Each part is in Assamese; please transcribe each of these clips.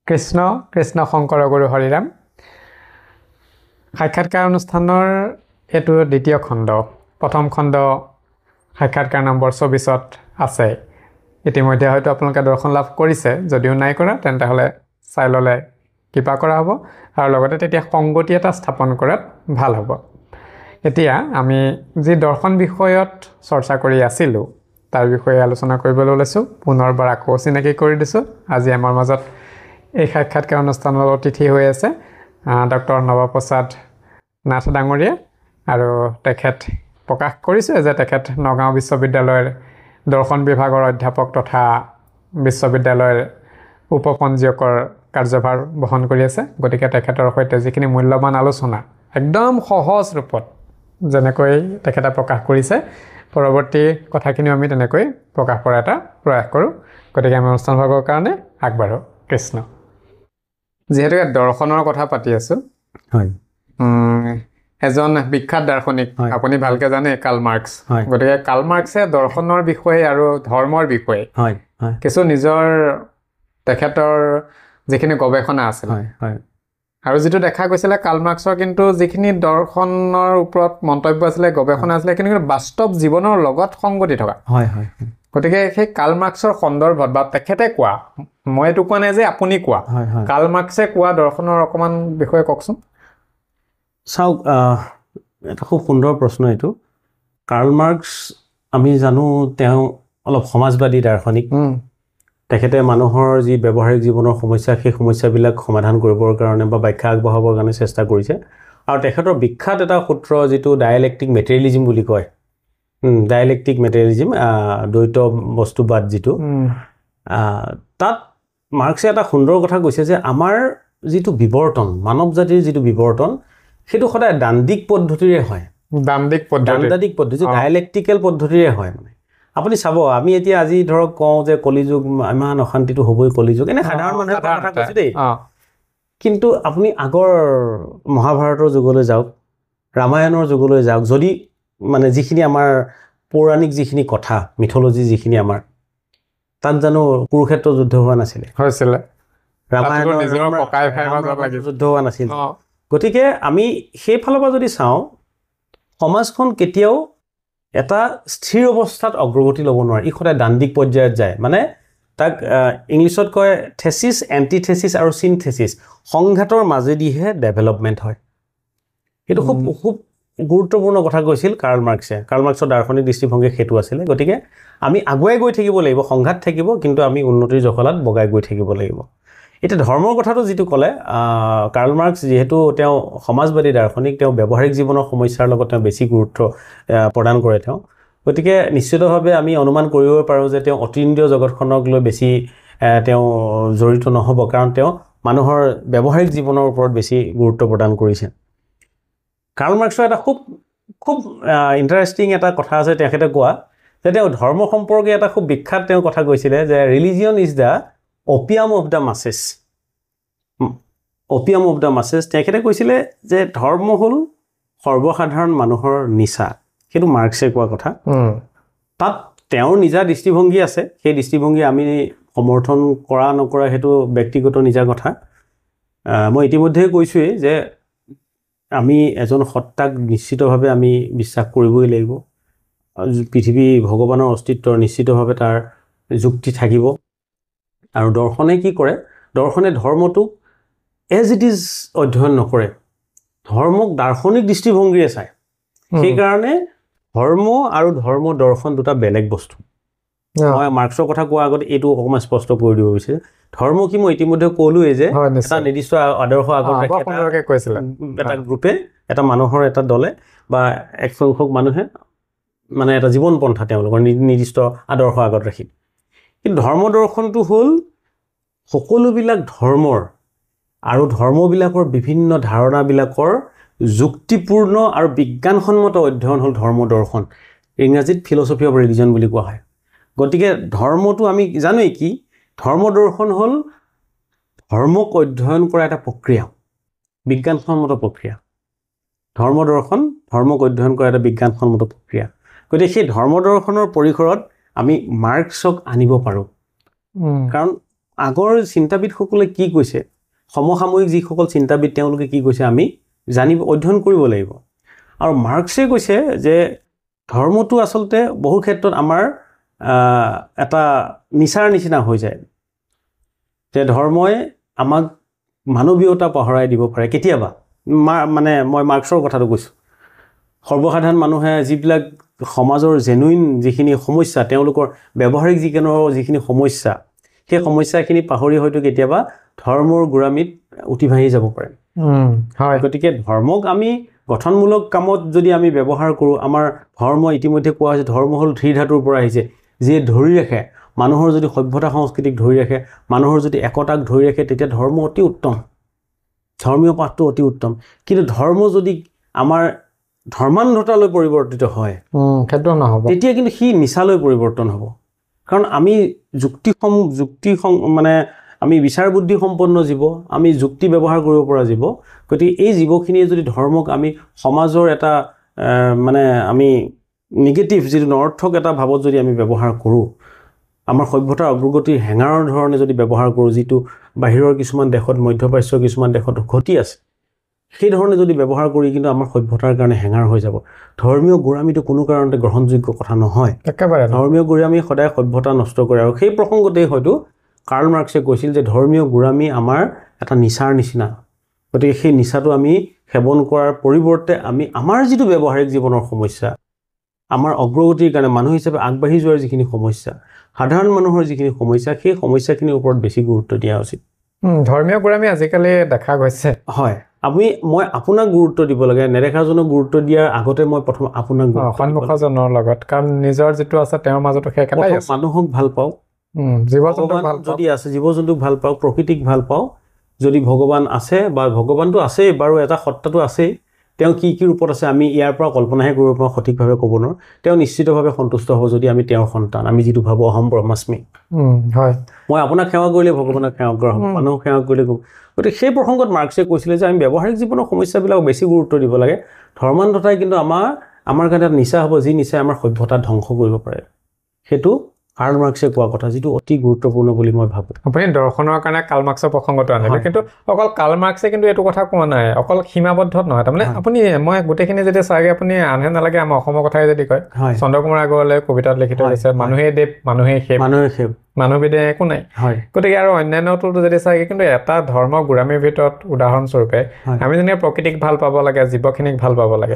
কৃষ্ণ কৃষ্ণ শংকৰ গুৰু হৰিৰাম সাক্ষাৎকাৰ অনুষ্ঠানৰ এটো দ্বিতীয় খণ্ড প্ৰথম খণ্ড সাক্ষাৎকাৰ নম্বৰ 24ত আছে ইতিমধ্যে হয়তো আপোনালোকে দৰ্শন লাভ কৰিছে যদিও নাই কৰা তেন্তে হলে চাই ললে কিবা কৰা হ'ব আৰু লগতে তেতিয়া সংগতি এটা স্থাপন কৰাত ভাল হ'ব এতিয়া আমি যি দৰ্শন বিষয়ত চৰ্চা কৰি আছিলো তাৰ বিষয়ে আলোচনা কৰিবলৈ লৈছো পুনৰবাৰ আকৌ চিনাকি কৰি দিছো আজি আমাৰ মাজত এই সাক্ষাৎকাৰ অনুষ্ঠানৰ অতিথি হৈ আছে ডক্টৰ নৱপ্ৰসাদ নাথ ডাঙৰীয়া আৰু তেখেত প্ৰকাশ কৰিছে যে তেখেত নগাঁও বিশ্ববিদ্যালয়ৰ দৰ্শন বিভাগৰ অধ্যাপক তথা বিশ্ববিদ্যালয়ৰ উপপঞ্জীয়কৰ কাৰ্যভাৰ বহন কৰি আছে গতিকে তেখেতৰ সৈতে যিখিনি মূল্যৱান আলোচনা একদম সহজ ৰূপত যেনেকৈ তেখেতে প্ৰকাশ কৰিছে পৰৱৰ্তী কথাখিনি আমি তেনেকৈ প্ৰকাশ কৰা এটা প্ৰয়াস কৰোঁ গতিকে আমি অনুষ্ঠান ভাগৰ কাৰণে আগবাঢ়ো কৃষ্ণ যেহেতু দৰ্শনৰ কথা পাতি আছো হয় এজন বিখ্যাত দাৰ্শনিক আপুনি ভালকে জানে কাৰ্ল মাৰ্কস গতিকে কাৰ্ল মাৰ্কসে দৰ্শনৰ বিষয়ে আৰু ধৰ্মৰ বিষয়ে কিছু নিজৰ তেখেতৰ যিখিনি গৱেষণা আছে আৰু যেটো দেখা গৈছিল কাৰ্ল মাৰ্কসৰ কিন্তু যিখিনি দৰ্শনৰ ওপৰত মন্তব্য আছিল গৱেষণা আছিল কিন্তু বাস্তৱ জীৱনৰ লগত সংগতি থকা গতিকে সেই কাৰ্ল মাৰ্কসৰ সন্দৰ্ভত বা তেখেতে কোৱা মই এটো কোৱা নাই যে আপুনি কোৱা কাৰ্ল মাৰ্কসে কোৱা দৰ্শনৰ অকমান বিষয়ে কওকচোন চাওক এটা খুব সুন্দৰ প্ৰশ্ন এটো কাৰ্ল মাৰ্কস আমি জানো তেওঁ অলপ সমাজবাদী দাৰ্শনিক তেখেতে মানুহৰ যি ব্যৱহাৰিক জীৱনৰ সমস্যা সেই সমস্যাবিলাক সমাধান কৰিবৰ কাৰণে বা ব্যাখ্যা আগবঢ়াবৰ কাৰণে চেষ্টা কৰিছে আৰু তেখেতৰ বিখ্যাত এটা সূত্ৰ যেটো ডায়ালেক্টিক মেটেৰিয়েলিজম বুলি কয় ডায়ালেক্টিক মেটেৰিয়েলিজম দ্বৈত বস্তুবাদ যেটো তাত মাৰ্কসে এটা সুন্দৰ কথা কৈছে যে আমাৰ যেটো বিৱৰ্তন মানৱ জাতিৰ যেটো বিৱৰ্তন হেতু সদায় দান্দিক পদ্ধতিৰে হয় দান্দিক পদ্ধতি ডায়ালেক্টিক্যাল পদ্ধতিৰে হয় মানে আপুনি চাব আমি এতিয়া আজি ধৰক কওঁ যে কলিযুগ ইমান অশান্তিটো হ'বই কলিযুগ এনে সাধাৰণ মানুহে কথা কৈছে দেই কিন্তু আপুনি আগৰ মহাভাৰতৰ যুগলৈ যাওক ৰামায়ণৰ যুগলৈ যাওক যদি মানে যিখিনি আমাৰ পৌৰাণিক যিখিনি কথা মিথোলজি যিখিনি আমাৰ তাত জানো কুৰুক্ষেত্ৰ যুদ্ধ হোৱা নাছিল হৈছিল ৰামায়ণৰ নিজৰ পকাই ফাই মাজত লাগি যুদ্ধ হোৱা নাছিল গতিকে আমি সেই ফালৰ পৰা যদি চাওঁ সমাজখন কেতিয়াও এটা স্থিৰ অৱস্থাত অগ্ৰগতি ল'ব নোৱাৰে ই সদায় দান্দিক পৰ্যায়ত যায় মানে তাক ইংলিছত কয় থেসিস এন্টিথেসিস আৰু সিনথেসিস সংঘাতৰ মাজেদিহে ডেভেলপমেন্ট হয় এটো খুব গুৰুত্বপূৰ্ণ কথা কৈছিল কাৰ্ল মাৰ্কসৰ দাৰ্শনিক দৃষ্টিভংগী হেতু আছিল গতিকে আমি আগুৱাই গৈ থাকিব লাগিব সংঘাত থাকিব কিন্তু আমি উন্নতিৰ জখলাত বগাই গৈ থাকিব লাগিব এটা ধৰ্মৰ কথাটো যেটো কলে কাৰ্ল মাৰ্কস যেহেতু তেওঁ সমাজবাদী দাৰ্শনিক তেওঁ ব্যৱহাৰিক জীৱনৰ সমস্যাৰ লগত তেওঁ বেছি গুৰুত্ব প্ৰদান কৰে তেওঁ গতিকে নিশ্চিতভাৱে আমি অনুমান কৰিব পাৰো যে তেওঁ অতীন্দ্ৰিয় জগতখনক লৈ বেছি তেওঁ জড়িত নহব কাৰণ তেওঁ মানুহৰ ব্যৱহাৰিক জীৱনৰ ওপৰত বেছি গুৰুত্ব প্ৰদান কৰিছে কাৰ্ল মাৰ্কসৰ এটা খুব ইন্টাৰেষ্টিং এটা কথা আছে তেখেতে কোৱা যে তেওঁ ধৰ্ম সম্পৰ্কে এটা খুব বিখ্যাত তেওঁ কথা কৈছিল যে religion is the opium of the masses তেখেতে কৈছিল যে ধৰ্ম হল সৰ্বসাধাৰণ মানুহৰ নিচা হেতু মাৰ্কসে কোৱা কথা তাত তেওঁৰ নিজা দৃষ্টিভংগী আছে সেই দৃষ্টিভংগী আমি সমৰ্থন কৰা নকৰা হেতু ব্যক্তিগত নিজা কথা মই ইতিমধ্যে কৈছোৱে যে আমি এজন সত্তাক নিশ্চিতভাৱে আমি বিশ্বাস কৰিবই লাগিব পৃথিৱী ভগৱানৰ অস্তিত্বৰ নিশ্চিতভাৱে তাৰ যুক্তি থাকিব আৰু দৰ্শনে কি কৰে দৰ্শনে ধৰ্মটো এজ ইট ইজ অধ্যয়ন নকৰে ধৰ্মক দাৰ্শনিক দৃষ্টিভংগীৰে চায় সেই কাৰণে ধৰ্ম আৰু ধৰ্ম দৰ্শন দুটা বেলেগ বস্তু মই মাৰ্কসৰ কথা কোৱা আগতে এটো অকমান স্পষ্ট কৰি দিব বিচাৰিছো ধৰ্ম কি মই ইতিমধ্যে ক'লোৱে যে এটা নিৰ্দিষ্ট আদৰ্শ আগত ৰাখি কৈছিল এটা গ্ৰুপে এটা মানুহৰ এটা দলে বা এক সংখ্যক মানুহে মানে এটা জীৱন পন্থা তেওঁলোকৰ নিৰ্দিষ্ট আদৰ্শ আগত ৰাখি কিন্তু ধৰ্ম দৰ্শনটো হল সকলোবিলাক ধৰ্মৰ আৰু ধৰ্মবিলাকৰ বিভিন্ন ধাৰণাবিলাকৰ যুক্তিপূৰ্ণ আৰু বিজ্ঞানসন্মত অধ্যয়ন হল ধৰ্ম দৰ্শন ইংৰাজীত ফিলসফি অফ ৰিলিজন বুলি কোৱা হয় গতিকে ধৰ্মটো আমি জানোই কি ধৰ্ম দৰ্শন হল ধৰ্মক অধ্যয়ন কৰা এটা প্ৰক্ৰিয়া বিজ্ঞানসন্মত প্ৰক্ৰিয়া ধৰ্ম দৰ্শন ধৰ্মক অধ্যয়ন কৰা এটা বিজ্ঞানসন্মত প্ৰক্ৰিয়া গতিকে সেই ধৰ্ম দৰ্শনৰ পৰিসৰত আমি মাৰ্কসক আনিব পাৰো কাৰণ আগৰ চিন্তাবিদসকলে কি কৈছে, সমসাময়িক যিসকল চিন্তাবিদ তেওঁলোকে কি কৈছে আমি অধ্যয়ন কৰিব লাগিব। আৰু মাৰ্ক্সে কৈছে যে ধৰ্মটো আচলতে বহু ক্ষেত্ৰত আমাৰ এটা নিচাৰ নিচিনা হৈ যায়, যে ধৰ্মই আমাক মানৱীয়তা পাহৰাই দিব পাৰে কেতিয়াবা। মানে মই মাৰ্ক্সৰ কথাটো কৈছোঁ। সৰ্বসাধাৰণ মানুহে যিবিলাক সমাজৰ জেনুইন যিখিনি সমস্যা, তেওঁলোকৰ ব্যৱহাৰিক যিখিনি সমস্যা, সেই সমস্যাখিনি পাহৰি হয়তো কেতিয়াবা ধৰ্মৰ গোড়ামীত উঠি ভাহি যাব পাৰে। গতিকে ধৰ্মক আমি গঠনমূলক কামত যদি আমি ব্যৱহাৰ কৰোঁ, আমাৰ ধৰ্ম ইতিমধ্যে কোৱা হৈছে ধৰ্ম হ'ল ধীৰ ধাতুৰ পৰা আহিছে, যিয়ে ধৰি ৰাখে মানুহৰ যদি সভ্যতা সংস্কৃতিক ধৰি ৰাখে, মানুহৰ যদি একতাক ধৰি ৰাখে, তেতিয়া ধৰ্ম অতি উত্তম, ধৰ্মীয় পাঠটো অতি উত্তম। কিন্তু ধৰ্ম যদি আমাৰ ধৰ্মান্ধতালৈ পৰিৱৰ্তিত হয় সেইটো নহ'ব, তেতিয়া কিন্তু সি নিচালৈ পৰিৱৰ্তন হ'ব। কাৰণ আমি মানে আমি বিচাৰ বুদ্ধি সম্পন্ন জীৱ, আমি যুক্তি ব্যৱহাৰ কৰিব পৰা জীৱ। গতিকে এই জীৱখিনিয়ে যদি ধৰ্মক আমি সমাজৰ এটা মানে আমি নিগেটিভ যিটো নৰ্থক এটা ভাৱত যদি আমি ব্যৱহাৰ কৰোঁ, আমাৰ সভ্যতাৰ অগ্ৰগতিৰ হেঙাৰৰ ধৰণে যদি ব্যৱহাৰ কৰোঁ, যিটো বাহিৰৰ কিছুমান দেশত, মধ্যপ্ৰাচ্যৰ কিছুমান দেশত ঘটি আছে, সেই ধৰণে যদি ব্যৱহাৰ কৰি কিন্তু আমাৰ সভ্যতাৰ কাৰণে হেঙাৰ হৈ যাব। ধৰ্মীয় গোড়ামীটো কোনো কাৰণতে গ্ৰহণযোগ্য কথা নহয়। একেবাৰে ধৰ্মীয় গোড়ামী সদায় সভ্যতা নষ্ট কৰে। আৰু সেই প্ৰসংগতেই হয়তো কাৰ্ল মাৰ্ক্সে কৈছিল যে ধৰ্মীয় গোড়ামী আমাৰ এটা নিচাৰ নিচিনা। গতিকে সেই নিচাটো আমি সেৱন কৰাৰ পৰিৱৰ্তে আমি আমাৰ যিটো ব্যৱহাৰিক জীৱনৰ সমস্যা, আমাৰ অগ্ৰগতিৰ কাৰণে মানুহ হিচাপে আগবাঢ়ি যোৱাৰ যিখিনি সমস্যা, সাধাৰণ মানুহৰ যিখিনি সমস্যা, সেই সমস্যাখিনিৰ ওপৰত বেছি গুৰুত্ব দিয়া উচিত। ধৰ্মীয় গোড়ামী আজিকালি দেখা গৈছে। হয়, মই আপোনাক গুৰুত্ব দিব লাগে, নেদেখাজনক গুৰুত্ব দিয়াৰ আগতে মই প্ৰথম আপোনাক সন্মুখজনৰ লগত, কাৰণ নিজৰ যিটো আছে তেওঁৰ মাজতো সেই একেটাই আছে। মানুহক ভাল পাওঁ, জীৱ-জন্তুক ভাল যদি আছে, জীৱ-জন্তুক ভাল পাওঁ, প্ৰকৃতিক ভাল পাওঁ। যদি ভগৱান আছে বা ভগৱানটো আছেই বাৰু, এটা সত্তাটো আছেই, তেওঁ কি কি ৰূপত আছে আমি ইয়াৰ পৰা কল্পনাহে কৰিব পাৰোঁ, সঠিকভাৱে ক'ব নোৱাৰোঁ। তেওঁ নিশ্চিতভাৱে সন্তুষ্ট হ'ব যদি আমি তেওঁৰ সন্তান, আমি যিটো ভাবোঁ অহম ব্ৰহ্মাস্মি। হয়, মই আপোনাক সেৱা কৰিলে ভগৱানক সেৱা কৰা হ'ব, মানুহক সেৱা কৰিলে। গতিকে সেই প্ৰসংগত মাৰ্ক্সে কৈছিলে যে আমি ব্যৱহাৰিক জীৱনৰ সমস্যাবিলাক বেছি গুৰুত্ব দিব লাগে। ধৰ্মান্ধতাই কিন্তু আমাৰ কাৰণে এটা নিচা হ'ব, যি নিচাই আমাৰ সভ্যতা ধ্বংস কৰিব পাৰে। সেইটো কাৰ্ল মাৰ্ক্সে কোৱা কথা, যিটো অতি গুৰুত্বপূৰ্ণ বুলি মই ভাবোঁ। আপুনি দৰ্শনৰ কাৰণে কাৰ্ল মাৰ্ক্সৰ প্ৰসংগটো আনিলে, কিন্তু অকল কাৰ্ল মাৰ্ক্সে কিন্তু এইটো কথা কোৱা নাই, অকল সীমাবদ্ধ নহয়। তাৰমানে মই গোটেইখিনি যদি চাগে আপুনি আনহে নালাগে আমাৰ অসমৰ কথাই যদি কয়, চন্দ্ৰকুমাৰ আগৰৱালাই কবিতাত লিখিত হৈছে মানুহেই দেৱ, মানুহেই সেৱ, মানুহবিধে একো নাই। গতিকে আৰু অন্যান্যটো যদি চাগে, কিন্তু এটা ধৰ্ম গোড়ামীৰ ভিতৰত উদাহৰণস্বৰূপে আমি যেনেকৈ প্ৰকৃতিক ভাল পাব লাগে, জীৱখিনিক ভাল পাব লাগে।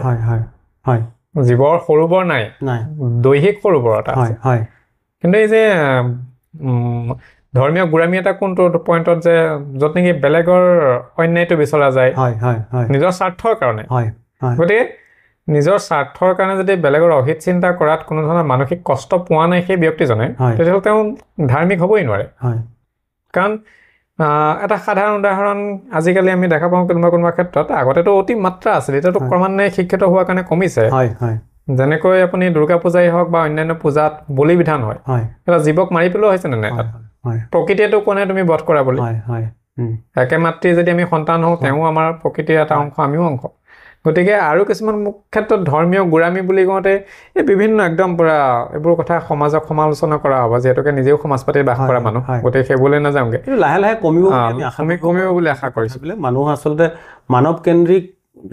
জীৱৰ সৰু বৰ নাই, দৈহিক সৰু বৰতা আছে। কিন্তু এই যে ধৰ্মীয় গোড়ামী এটা কোনটো পইণ্টত যে য'ত নেকি বেলেগৰ অন্যায়টো বিচৰা যায় নিজৰ স্বাৰ্থৰ কাৰণে। গতিকে নিজৰ স্বাৰ্থৰ কাৰণে যদি বেলেগৰ অহিত চিন্তা কৰাত কোনো ধৰণৰ মানসিক কষ্ট পোৱা নাই সেই ব্যক্তিজনে, তেতিয়াহ'লে তেওঁ ধাৰ্মিক হ'বই নোৱাৰে। কাৰণ এটা সাধাৰণ উদাহৰণ আজিকালি আমি দেখা পাওঁ কোনোবা ক্ষেত্ৰত, আগতেতো অতি মাত্ৰা আছিল, এতিয়াতো ক্ৰমান্বয়ে শিক্ষিত হোৱাৰ কাৰণে কমিছে। যেনেকৈ আপুনি দুৰ্গা পূজাই হওক বা অন্যান্য পূজাত বলি বিধান হয়, এটা জীৱক মাৰি পেলোৱা হৈছে নে নাই? প্ৰকৃতিয়েতো কোৱা নাই তুমি বধ কৰা বুলি। একে মাতৃ যদি আমি সন্তান হওঁ, তেওঁ আমাৰ প্ৰকৃতিৰ এটা অংশ, আমিও অংশ। গতিকে আৰু কিছুমান ক্ষেত্ৰত ধৰ্মীয় গোড়ামী বুলি কওঁতে এই বিভিন্ন একদম পুৰা এইবোৰ কথা সমাজক সমালোচনা কৰা হ'ব, যিহেতুকে নিজেও সমাজ পাতিত বাস কৰা মানুহ। গতিকে সেইবোৰলৈ নাযাওঁগৈ, লাহে লাহে কমিব বুলি আশা কৰিছোঁ। মানুহ আচলতে মানৱ কেন্দ্ৰিক,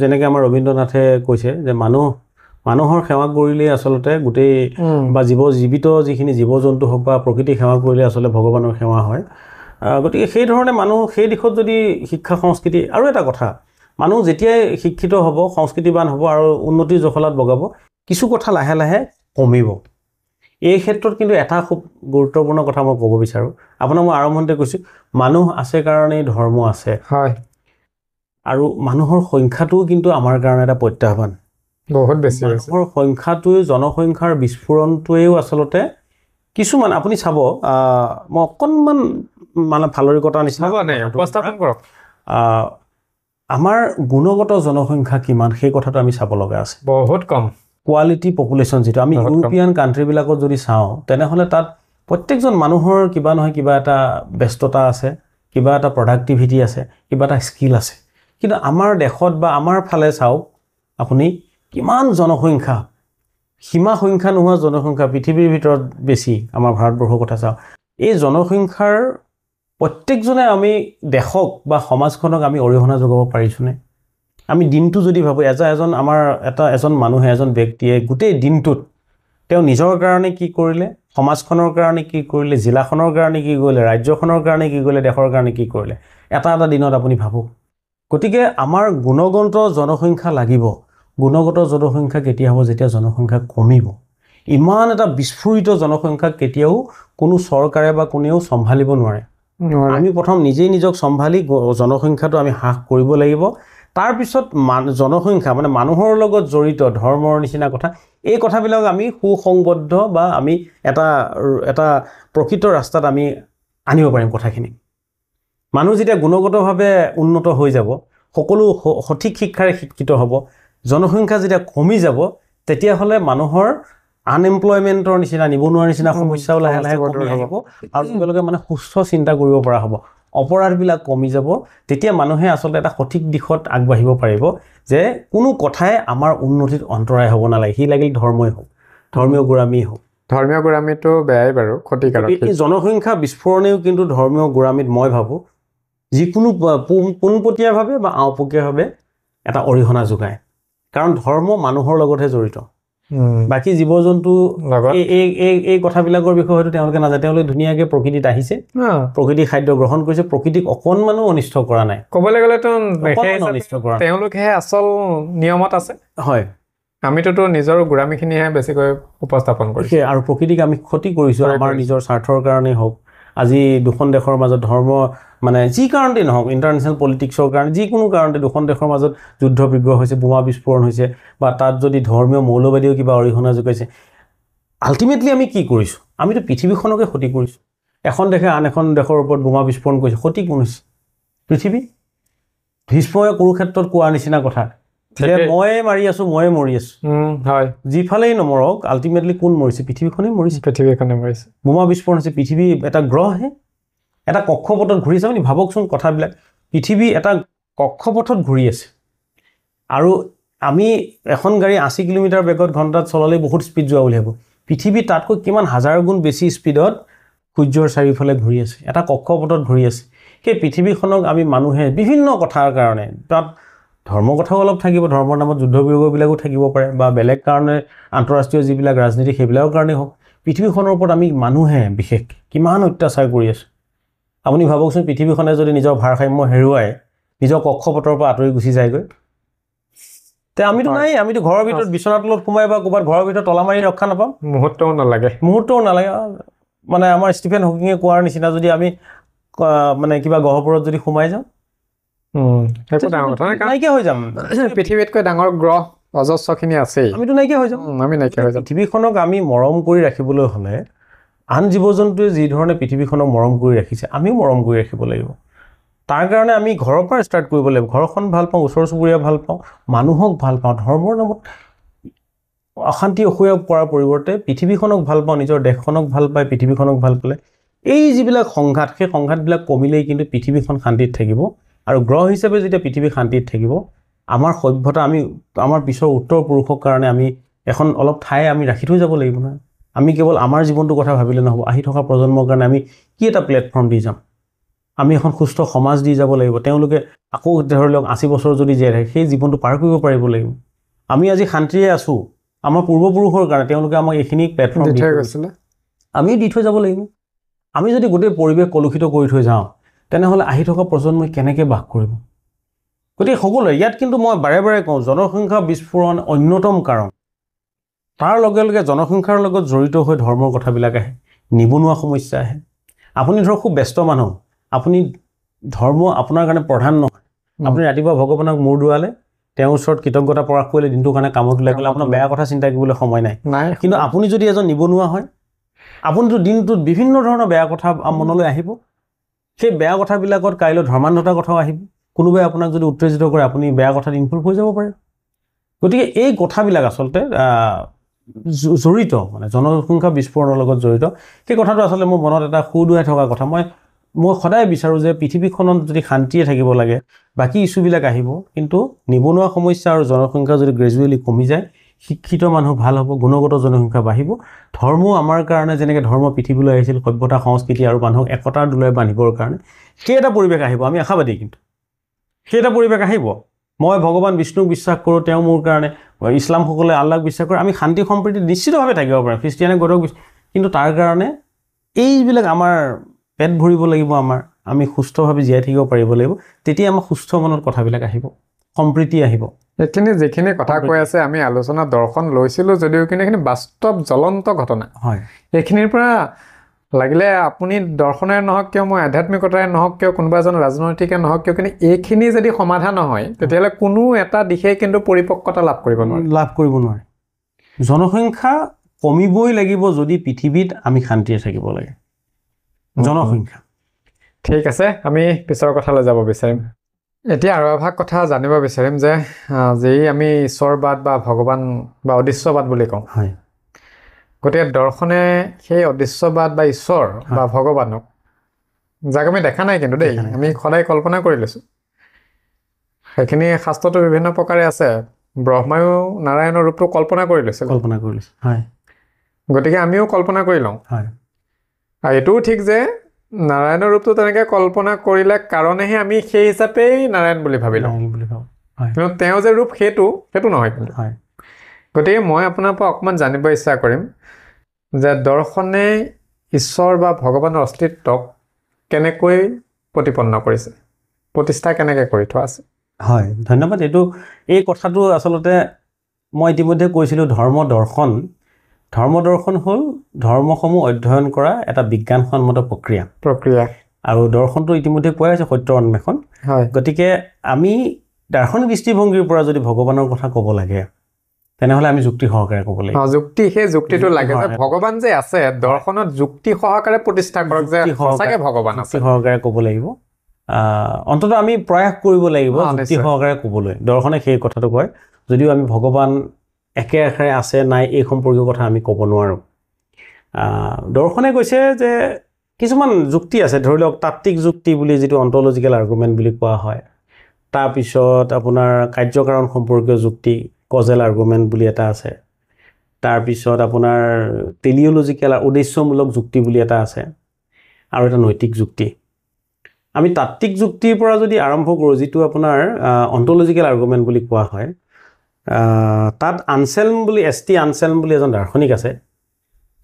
যেনেকৈ আমাৰ ৰবীন্দ্ৰনাথে কৈছে যে মানুহৰ সেৱা কৰিলেই আচলতে গোটেই বা জীৱিত যিখিনি জীৱ জন্তু হওক বা প্ৰকৃতিক সেৱা কৰিলে আচলতে ভগৱানৰ সেৱা হয়। গতিকে সেই ধৰণে মানুহ সেই দিশত যদি শিক্ষা সংস্কৃতি, আৰু এটা কথা, মানুহ যেতিয়াই শিক্ষিত হ'ব, সংস্কৃতিবান হ'ব আৰু উন্নতিৰ জখলাত বগাব, কিছু কথা লাহে লাহে কমিব। এই ক্ষেত্ৰত কিন্তু এটা খুব গুৰুত্বপূৰ্ণ কথা মই ক'ব বিচাৰোঁ। আপোনাক মই আৰম্ভণিতে কৈছোঁ, মানুহ আছে কাৰণেই ধৰ্ম আছে। আৰু মানুহৰ সংখ্যাটোও কিন্তু আমাৰ কাৰণে এটা প্ৰত্যাহ্বান, বহুত বেছি। মানুহৰ সংখ্যাটোৱে, জনসংখ্যাৰ বিস্ফোৰণটোৱেও আচলতে কিছুমান, আপুনি চাব, মই অকণমান মানে ফালৰিকতাৰ নিচিনা উপস্থাপন কৰক। আমাৰ গুণগত জনসংখ্যা কিমান সেই কথাটো আমি চাব লগা আছে। বহুত কম। কোৱালিটি পপুলেশ্যন যিটো আমি ইউৰোপীয়ান কাণ্ট্ৰিবিলাকত যদি চাওঁ, তেনেহ'লে তাত প্ৰত্যেকজন মানুহৰ কিবা নহয় কিবা এটা ব্যস্ততা আছে, কিবা এটা প্ৰডাক্টিভিটি আছে, কিবা এটা স্কিল আছে। কিন্তু আমাৰ দেশত বা আমাৰ ফালে চাওক আপুনি, কিমান জনসংখ্যা, সীমা সংখ্যা নোহোৱা জনসংখ্যা, পৃথিৱীৰ ভিতৰত বেছি আমাৰ ভাৰতবৰ্ষৰ কথা চাওক। এই জনসংখ্যাৰ প্ৰত্যেকজনে আমি দেশক বা সমাজখনক আমি অৰিহণা যোগাব পাৰিছোনে? আমি দিনটো যদি ভাবোঁ এজন মানুহে এজন ব্যক্তিয়ে গোটেই দিনটোত তেওঁ নিজৰ কাৰণে কি কৰিলে, সমাজখনৰ কাৰণে কি কৰিলে, জিলাখনৰ কাৰণে কি কৰিলে, ৰাজ্যখনৰ কাৰণে কি কৰিলে, দেশৰ কাৰণে কি কৰিলে, এটা দিনত আপুনি ভাবক। গতিকে আমাৰ গুণগত জনসংখ্যা লাগিব। গুণগত জনসংখ্যা কেতিয়া হ'ব? যেতিয়া জনসংখ্যা কমিব। ইমান এটা বিস্ফোৰিত জনসংখ্যাক কেতিয়াও কোনো চৰকাৰে বা কোনেও চম্ভালিব নোৱাৰে। আমি প্ৰথম নিজেই নিজক চম্ভালি জনসংখ্যাটো আমি হ্ৰাস কৰিব লাগিব। তাৰপিছত জনসংখ্যা মানে মানুহৰ লগত জড়িত ধৰ্মৰ নিচিনা কথা, এই কথাবিলাক আমি সুসংবদ্ধ বা আমি এটা প্ৰকৃত ৰাস্তাত আমি আনিব পাৰিম কথাখিনি। মানুহ যেতিয়া গুণগতভাৱে উন্নত হৈ যাব, সকলো সঠিক শিক্ষাৰে শিক্ষিত হ'ব, জনসংখ্যা যেতিয়া কমি যাব, তেতিয়াহ'লে মানুহৰ আনএমপ্লয়মেণ্টৰ নিচিনা, নিবনুৱাৰ নিচিনা সমস্যাও লাহে লাহে কমি আহিব আৰু তেওঁলোকে মানে সুস্থ চিন্তা কৰিব পৰা হ'ব। অপৰাধবিলাক কমি যাব। তেতিয়া মানুহে আচলতে এটা সঠিক দিশত আগবাঢ়িব পাৰিব যে কোনো কথাই আমাৰ উন্নতিত অন্তৰায় হ'ব নালাগে। সি লাগিল ধৰ্মই হওক, ধৰ্মীয় গোড়ামী হওক। ধৰ্মীয় গোড়ামীটো বেয়াই বাৰু, ক্ষতিকাৰক। এই জনসংখ্যা বিস্ফোৰণেও কিন্তু ধৰ্মীয় গোড়ামীত মই ভাবোঁ যিকোনো পোনপটীয়াভাৱে বা আওপকীয়াভাৱে এটা অৰিহণা যোগায়। কাৰণ ধৰ্ম মানুহৰ লগতহে জড়িত। বাকী জীৱ জন্তু এই কথাবিলাকৰ বিষয়ে হয়তো তেওঁলোকে নাজানে। তেওঁলোকে ধুনীয়াকৈ প্ৰকৃতিত আহিছে, প্ৰকৃতিৰ খাদ্য গ্ৰহণ কৰিছে, প্ৰকৃতিক অকণমানো অনিষ্ট কৰা নাই। ক'বলৈ গ'লেতো অনিষ্ট কৰা তেওঁলোকেহে আচল নিয়মত আছে। হয়, আমিতোতো নিজৰ গোড়ামীখিনিহে বেছিকৈ উপস্থাপন কৰিছোঁ আৰু প্ৰকৃতিক আমি ক্ষতি কৰিছোঁ আমাৰ নিজৰ স্বাৰ্থৰ কাৰণেই হওক। আজি দুখন দেশৰ মাজত ধৰ্ম মানে যি কাৰণতেই নহওক, ইণ্টাৰনেশ্যনেল পলিটিক্সৰ কাৰণে যিকোনো কাৰণতে দুখন দেশৰ মাজত যুদ্ধ বিগ্ৰহ হৈছে, বোমা বিস্ফোৰণ হৈছে বা তাত যদি ধৰ্মীয় মৌলবাদীও কিবা অৰিহণা যোগাইছে, আল্টিমেটলি আমি কি কৰিছোঁ? আমিতো পৃথিৱীখনকে ক্ষতি কৰিছোঁ। এখন দেশে আন এখন দেশৰ ওপৰত বোমা বিস্ফোৰণ কৰিছে, ক্ষতি কোন হৈছে? পৃথিৱী। ভীষ্ময়ে কুৰুক্ষেত্ৰত কোৱাৰ নিচিনা কথা যে ময়ে মাৰি আছোঁ, ময়ে মৰি আছোঁ। হয়, যিফালেই নমৰক আল্টিমেটলি কোন মৰিছে? পৃথিৱীখনেই মৰিছে। পৃথিৱীখনে মৰিছে। বোমা বিস্ফোৰণ হৈছে, পৃথিৱী এটা গ্ৰহহে, এটা কক্ষপথত ঘূৰি আছে। আপুনি ভাবকচোন কথাবিলাক। পৃথিৱী এটা কক্ষপথত ঘূৰি আছে আৰু আমি এখন গাড়ী 80 কিলোমিটাৰ বেগত ঘণ্টাত চলালেই বহুত স্পীড যোৱা বুলি ভাবোঁ। পৃথিৱী তাতকৈ কিমান হাজাৰ গুণ বেছি স্পীডত সূৰ্যৰ চাৰিওফালে ঘূৰি আছে, এটা কক্ষপথত ঘূৰি আছে। সেই পৃথিৱীখনক আমি মানুহে বিভিন্ন কথাৰ কাৰণে, তাত ধৰ্মৰ কথাও অলপ থাকিব, ধৰ্মৰ নামত যুদ্ধ বিগ্ৰহবিলাকো থাকিব পাৰে বা বেলেগ কাৰণে আন্তঃৰাষ্ট্ৰীয় যিবিলাক ৰাজনীতি সেইবিলাকৰ কাৰণেই হওক, পৃথিৱীখনৰ ওপৰত আমি মানুহে বিশেষকৈ কিমান অত্যাচাৰ কৰি আছোঁ। আপুনি ভাবকচোন, পৃথিৱীখনে যদি নিজৰ ভাৰসাম্য হেৰুৱাই নিজৰ কক্ষপথৰ পৰা আঁতৰি গুচি যায়গৈ, তে আমিতো নাই, আমিতো ঘৰৰ ভিতৰত বিচনাৰ তলত সোমাই বা ক'ৰবাত ঘৰৰ ভিতৰত তলা মাৰি ৰক্ষা নাপাম। মুহূৰ্তও নালাগে। মানে আমাৰ ষ্টিফেন হকিঙে কোৱাৰ নিচিনা যদি আমি মানে কিবা গহ্বৰত যদি সোমাই যাওঁ, নাইকিয়া হৈ যাম। পৃথিৱীতকৈ ডাঙৰ গ্ৰহ অজস্ৰখিনি আছেই, আমিতো নাইকিয়া হৈ যাম। আমি নাইকিয়া হৈ যাম। পৃথিৱীখনক আমি মৰম কৰি ৰাখিবলৈ হ'লে আন জীৱ জন্তুৱে যিধৰণে পৃথিৱীখনক মৰম কৰি ৰাখিছে, আমিও মৰম কৰি ৰাখিব লাগিব। তাৰ কাৰণে আমি ঘৰৰ পৰা ষ্টাৰ্ট কৰিব লাগিব। ঘৰখন ভাল পাওঁ, ওচৰ চুবুৰীয়া ভাল পাওঁ, মানুহক ভাল পাওঁ। ধৰ্মৰ নামত অশান্তি অসূয়া কৰাৰ পৰিৱৰ্তে পৃথিৱীখনক ভাল পাওঁ, নিজৰ দেশখনক ভাল পায়, পৃথিৱীখনক ভাল পালে এই যিবিলাক সংঘাত, সেই সংঘাতবিলাক কমিলেই কিন্তু পৃথিৱীখন শান্তিত থাকিব। আৰু গ্ৰহ হিচাপে যেতিয়া পৃথিৱী শান্তিত থাকিব, আমাৰ সভ্যতা, আমাৰ পিছৰ উত্তৰ পুৰুষৰ কাৰণে আমি এখন অলপ ঠাই আমি ৰাখি থৈ যাব লাগিব নহয়। আমি কেৱল আমাৰ জীৱনটোৰ কথা ভাবিলে নহ'ব, আহি থকা প্ৰজন্মৰ কাৰণে আমি কি এটা প্লেটফৰ্ম দি যাম। আমি এখন সুস্থ সমাজ দি যাব লাগিব। তেওঁলোকে আকৌ ধৰি লওক 80 বছৰ যদি জীয়াই থাকে, সেই জীৱনটো পাৰ কৰিব পাৰিব লাগিব। আমি আজি শান্তিৰে আছোঁ আমাৰ পূৰ্বপুৰুষৰ কাৰণে, তেওঁলোকে আমাক এইখিনি প্লেটফৰ্ম দি থৈ গৈছিলে, আমিও দি থৈ যাব লাগিব। আমি যদি গোটেই পৰিৱেশ কলুষিত কৰি থৈ যাওঁ, তেনেহ'লে আহি থকা প্ৰজন্মই কেনেকৈ বাস কৰিব? গতিকে সকলোৱে ইয়াত কিন্তু মই বাৰে বাৰে কওঁ, জনসংখ্যা বিস্ফোৰণ অন্যতম কাৰণ। তাৰ লগে লগে জনসংখ্যাৰ লগত জড়িত হৈ ধৰ্মৰ কথাবিলাক আহে, নিবনুৱা সমস্যা আহে। আপুনি ধৰক খুব ব্যস্ত মানুহ, আপুনি ধৰ্ম আপোনাৰ কাৰণে প্ৰধান নহয়। আপুনি ৰাতিপুৱা ভগৱানক মূৰ দোৱালে, তেওঁৰ ওচৰত কৃতজ্ঞতা প্ৰকাশ কৰিলে, দিনটোৰ কাৰণে কামত ওলাই গ'লে, আপোনাৰ বেয়া কথা চিন্তা কৰিবলৈ সময় নাই। কিন্তু আপুনি যদি এজন নিবনুৱা হয়, আপুনিতো দিনটোত বিভিন্ন ধৰণৰ বেয়া কথা মনলৈ আহিব। সেই বেয়া কথাবিলাকত কাইলৈ ধৰ্মান্ধতাৰ কথাও আহিব। কোনোবাই আপোনাক যদি উত্তেজিত কৰে, আপুনি বেয়া কথাত ইনভল্ভ হৈ যাব পাৰে। গতিকে এই কথাবিলাক আচলতে জড়িত, মানে জনসংখ্যা বিস্ফোৰণৰ লগত জড়িত। সেই কথাটো আচলতে মোৰ মনত এটা সুদুৱাই থকা কথা। মই সদায় বিচাৰোঁ যে পৃথিৱীখনত যদি শান্তিয়ে থাকিব লাগে, বাকী ইছ্যুবিলাক আহিব, কিন্তু নিবনুৱা সমস্যা আৰু জনসংখ্যা যদি গ্ৰেজুৱেলি কমি যায়, শিক্ষিত মানুহ ভাল হ'ব, গুণগত জনসংখ্যা বাঢ়িব। ধৰ্ম আমাৰ কাৰণে যেনেকৈ ধৰ্ম পৃথিৱীলৈ আহিছিল সভ্যতা সংস্কৃতি আৰু মানুহক একতাৰ দোলেৰে বান্ধিবৰ কাৰণে, সেই এটা পৰিৱেশ আহিব। আমি আশাবাদী, কিন্তু সেই এটা পৰিৱেশ আহিব। মই ভগৱান বিষ্ণুক বিশ্বাস কৰোঁ, তেওঁ মোৰ কাৰণে, ইছলামসকলে আল্লাহক বিশ্বাস কৰে, আমি শান্তি সম্প্ৰীতি নিশ্চিতভাৱে থাকিব পাৰিম। খ্ৰীষ্টিয়ানে গডক, কিন্তু তাৰ কাৰণে এইবিলাক আমাৰ পেট ভৰিব লাগিব, আমি সুস্থভাৱে জীয়াই থাকিব পাৰিব লাগিব। তেতিয়া আমাৰ সুস্থ মনত কথাবিলাক আহিব, সম্প্ৰীতি আহিব। এইখিনি যিখিনি কথা কৈ আছে আমি আলোচনা দৰ্শন লৈছিলোঁ যদিও কিন্তু এইখিনি বাস্তৱ জ্বলন্ত ঘটনা। হয়, এইখিনিৰ পৰা লাগিলে আপুনি দৰ্শনেৰে নহওক কিয়, মই আধ্যাত্মিকতাৰে নহওক কিয়, কোনোবা এজন ৰাজনৈতিকে নহওক কিয়, কিন্তু এইখিনি যদি সমাধান নহয় তেতিয়াহ'লে কোনো এটা দিশেই কিন্তু পৰিপক্কতা লাভ কৰিব নোৱাৰে। জনসংখ্যা কমিবই লাগিব যদি পৃথিৱীত আমি শান্তিৰে থাকিব লাগে। জনসংখ্যা ঠিক আছে, আমি পিছৰ কথালৈ যাব বিচাৰিম। এতিয়া আৰু এভাগ কথা জানিব বিচাৰিম যে যি আমি ঈশ্বৰবাদ বা ভগৱান বা অদৃশ্যবাদ বুলি কওঁ, হয়, গতিকে দৰ্শনে সেই অদৃশ্যবাদ বা ঈশ্বৰ বা ভগৱানক, যাক আমি দেখা নাই কিন্তু দেই, আমি সদায় কল্পনা কৰি লৈছোঁ, সেইখিনি শাস্ত্ৰটো বিভিন্ন প্ৰকাৰে আছে। ব্ৰহ্মায়ো নাৰায়ণৰ ৰূপটো কল্পনা কৰি লৈছে, হয়, গতিকে আমিও কল্পনা কৰি লওঁ। হয়, আৰু এইটোও ঠিক যে নাৰায়ণৰ ৰূপটো তেনেকৈ কল্পনা কৰিলে কাৰণেহে আমি সেই হিচাপেই নাৰায়ণ বুলি ভাবি লওঁ, কিন্তু তেওঁ যে ৰূপ সেইটো নহয় কিন্তু। গতিকে মই আপোনাৰ পৰা অকণমান জানিব ইচ্ছা কৰিম যে দৰ্শনে ঈশ্বৰ বা ভগৱানৰ অস্তিত্বক কেনেকৈ প্ৰতিপন্ন কৰিছে, প্ৰতিষ্ঠা কেনেকৈ কৰি থোৱা আছে? হয়, ধন্যবাদ। এই কথাটো আচলতে মই ইতিমধ্যে কৈছিলোঁ। ধৰ্ম দৰ্শন হ'ল ধৰ্মসমূহ অধ্যয়ন কৰা এটা বিজ্ঞানসন্মত প্ৰক্ৰিয়া। আৰু দৰ্শনটো ইতিমধ্যে কোৱা হৈছে সত্যৰ অন্বেষণ। গতিকে আমি দাৰ্শনিক দৃষ্টিভংগীৰ পৰা যদি ভগৱানৰ কথা ক'ব লাগে তেনেহ'লে আমি যুক্তি সহকাৰে ক'ব লাগিব। সেই যুক্তিটো লাগে যে ভগৱান যে আছে, দৰ্শনত যুক্তি সহকাৰে প্ৰতিষ্ঠা কৰক যে সঁচাকৈ ভগৱান আছে, সহকাৰে ক'ব লাগিব। অন্ততঃ আমি প্ৰয়াস কৰিব লাগিব যুক্তি সহকাৰে ক'বলৈ। দৰ্শনে সেই কথাটো কয়, যদিও আমি ভগৱান একে আখৰে আছে নাই এই সম্পৰ্কীয় কথা আমি ক'ব নোৱাৰোঁ। দৰ্শনে কৈছে যে কিছুমান যুক্তি আছে, ধৰি লওক তাত্ত্বিক যুক্তি বুলি যিটো অন্টলজিকেল আৰ্গুমেণ্ট বুলি কোৱা হয়। তাৰপিছত আপোনাৰ কাৰ্যকাৰণ সম্পৰ্কীয় যুক্তি, কজেল আৰ্গুমেণ্ট বুলি এটা আছে। তাৰপিছত আপোনাৰ টেলিঅলজিকেল উদ্দেশ্যমূলক যুক্তি বুলি এটা আছে, আৰু এটা নৈতিক যুক্তি। আমি তাত্ত্বিক যুক্তিৰ পৰা যদি আৰম্ভ কৰোঁ, যিটো আপোনাৰ অন্টলজিকেল আৰ্গুমেণ্ট বুলি কোৱা হয়, তাত এছ.টি. আনচেলম বুলি এজন দাৰ্শনিক আছে।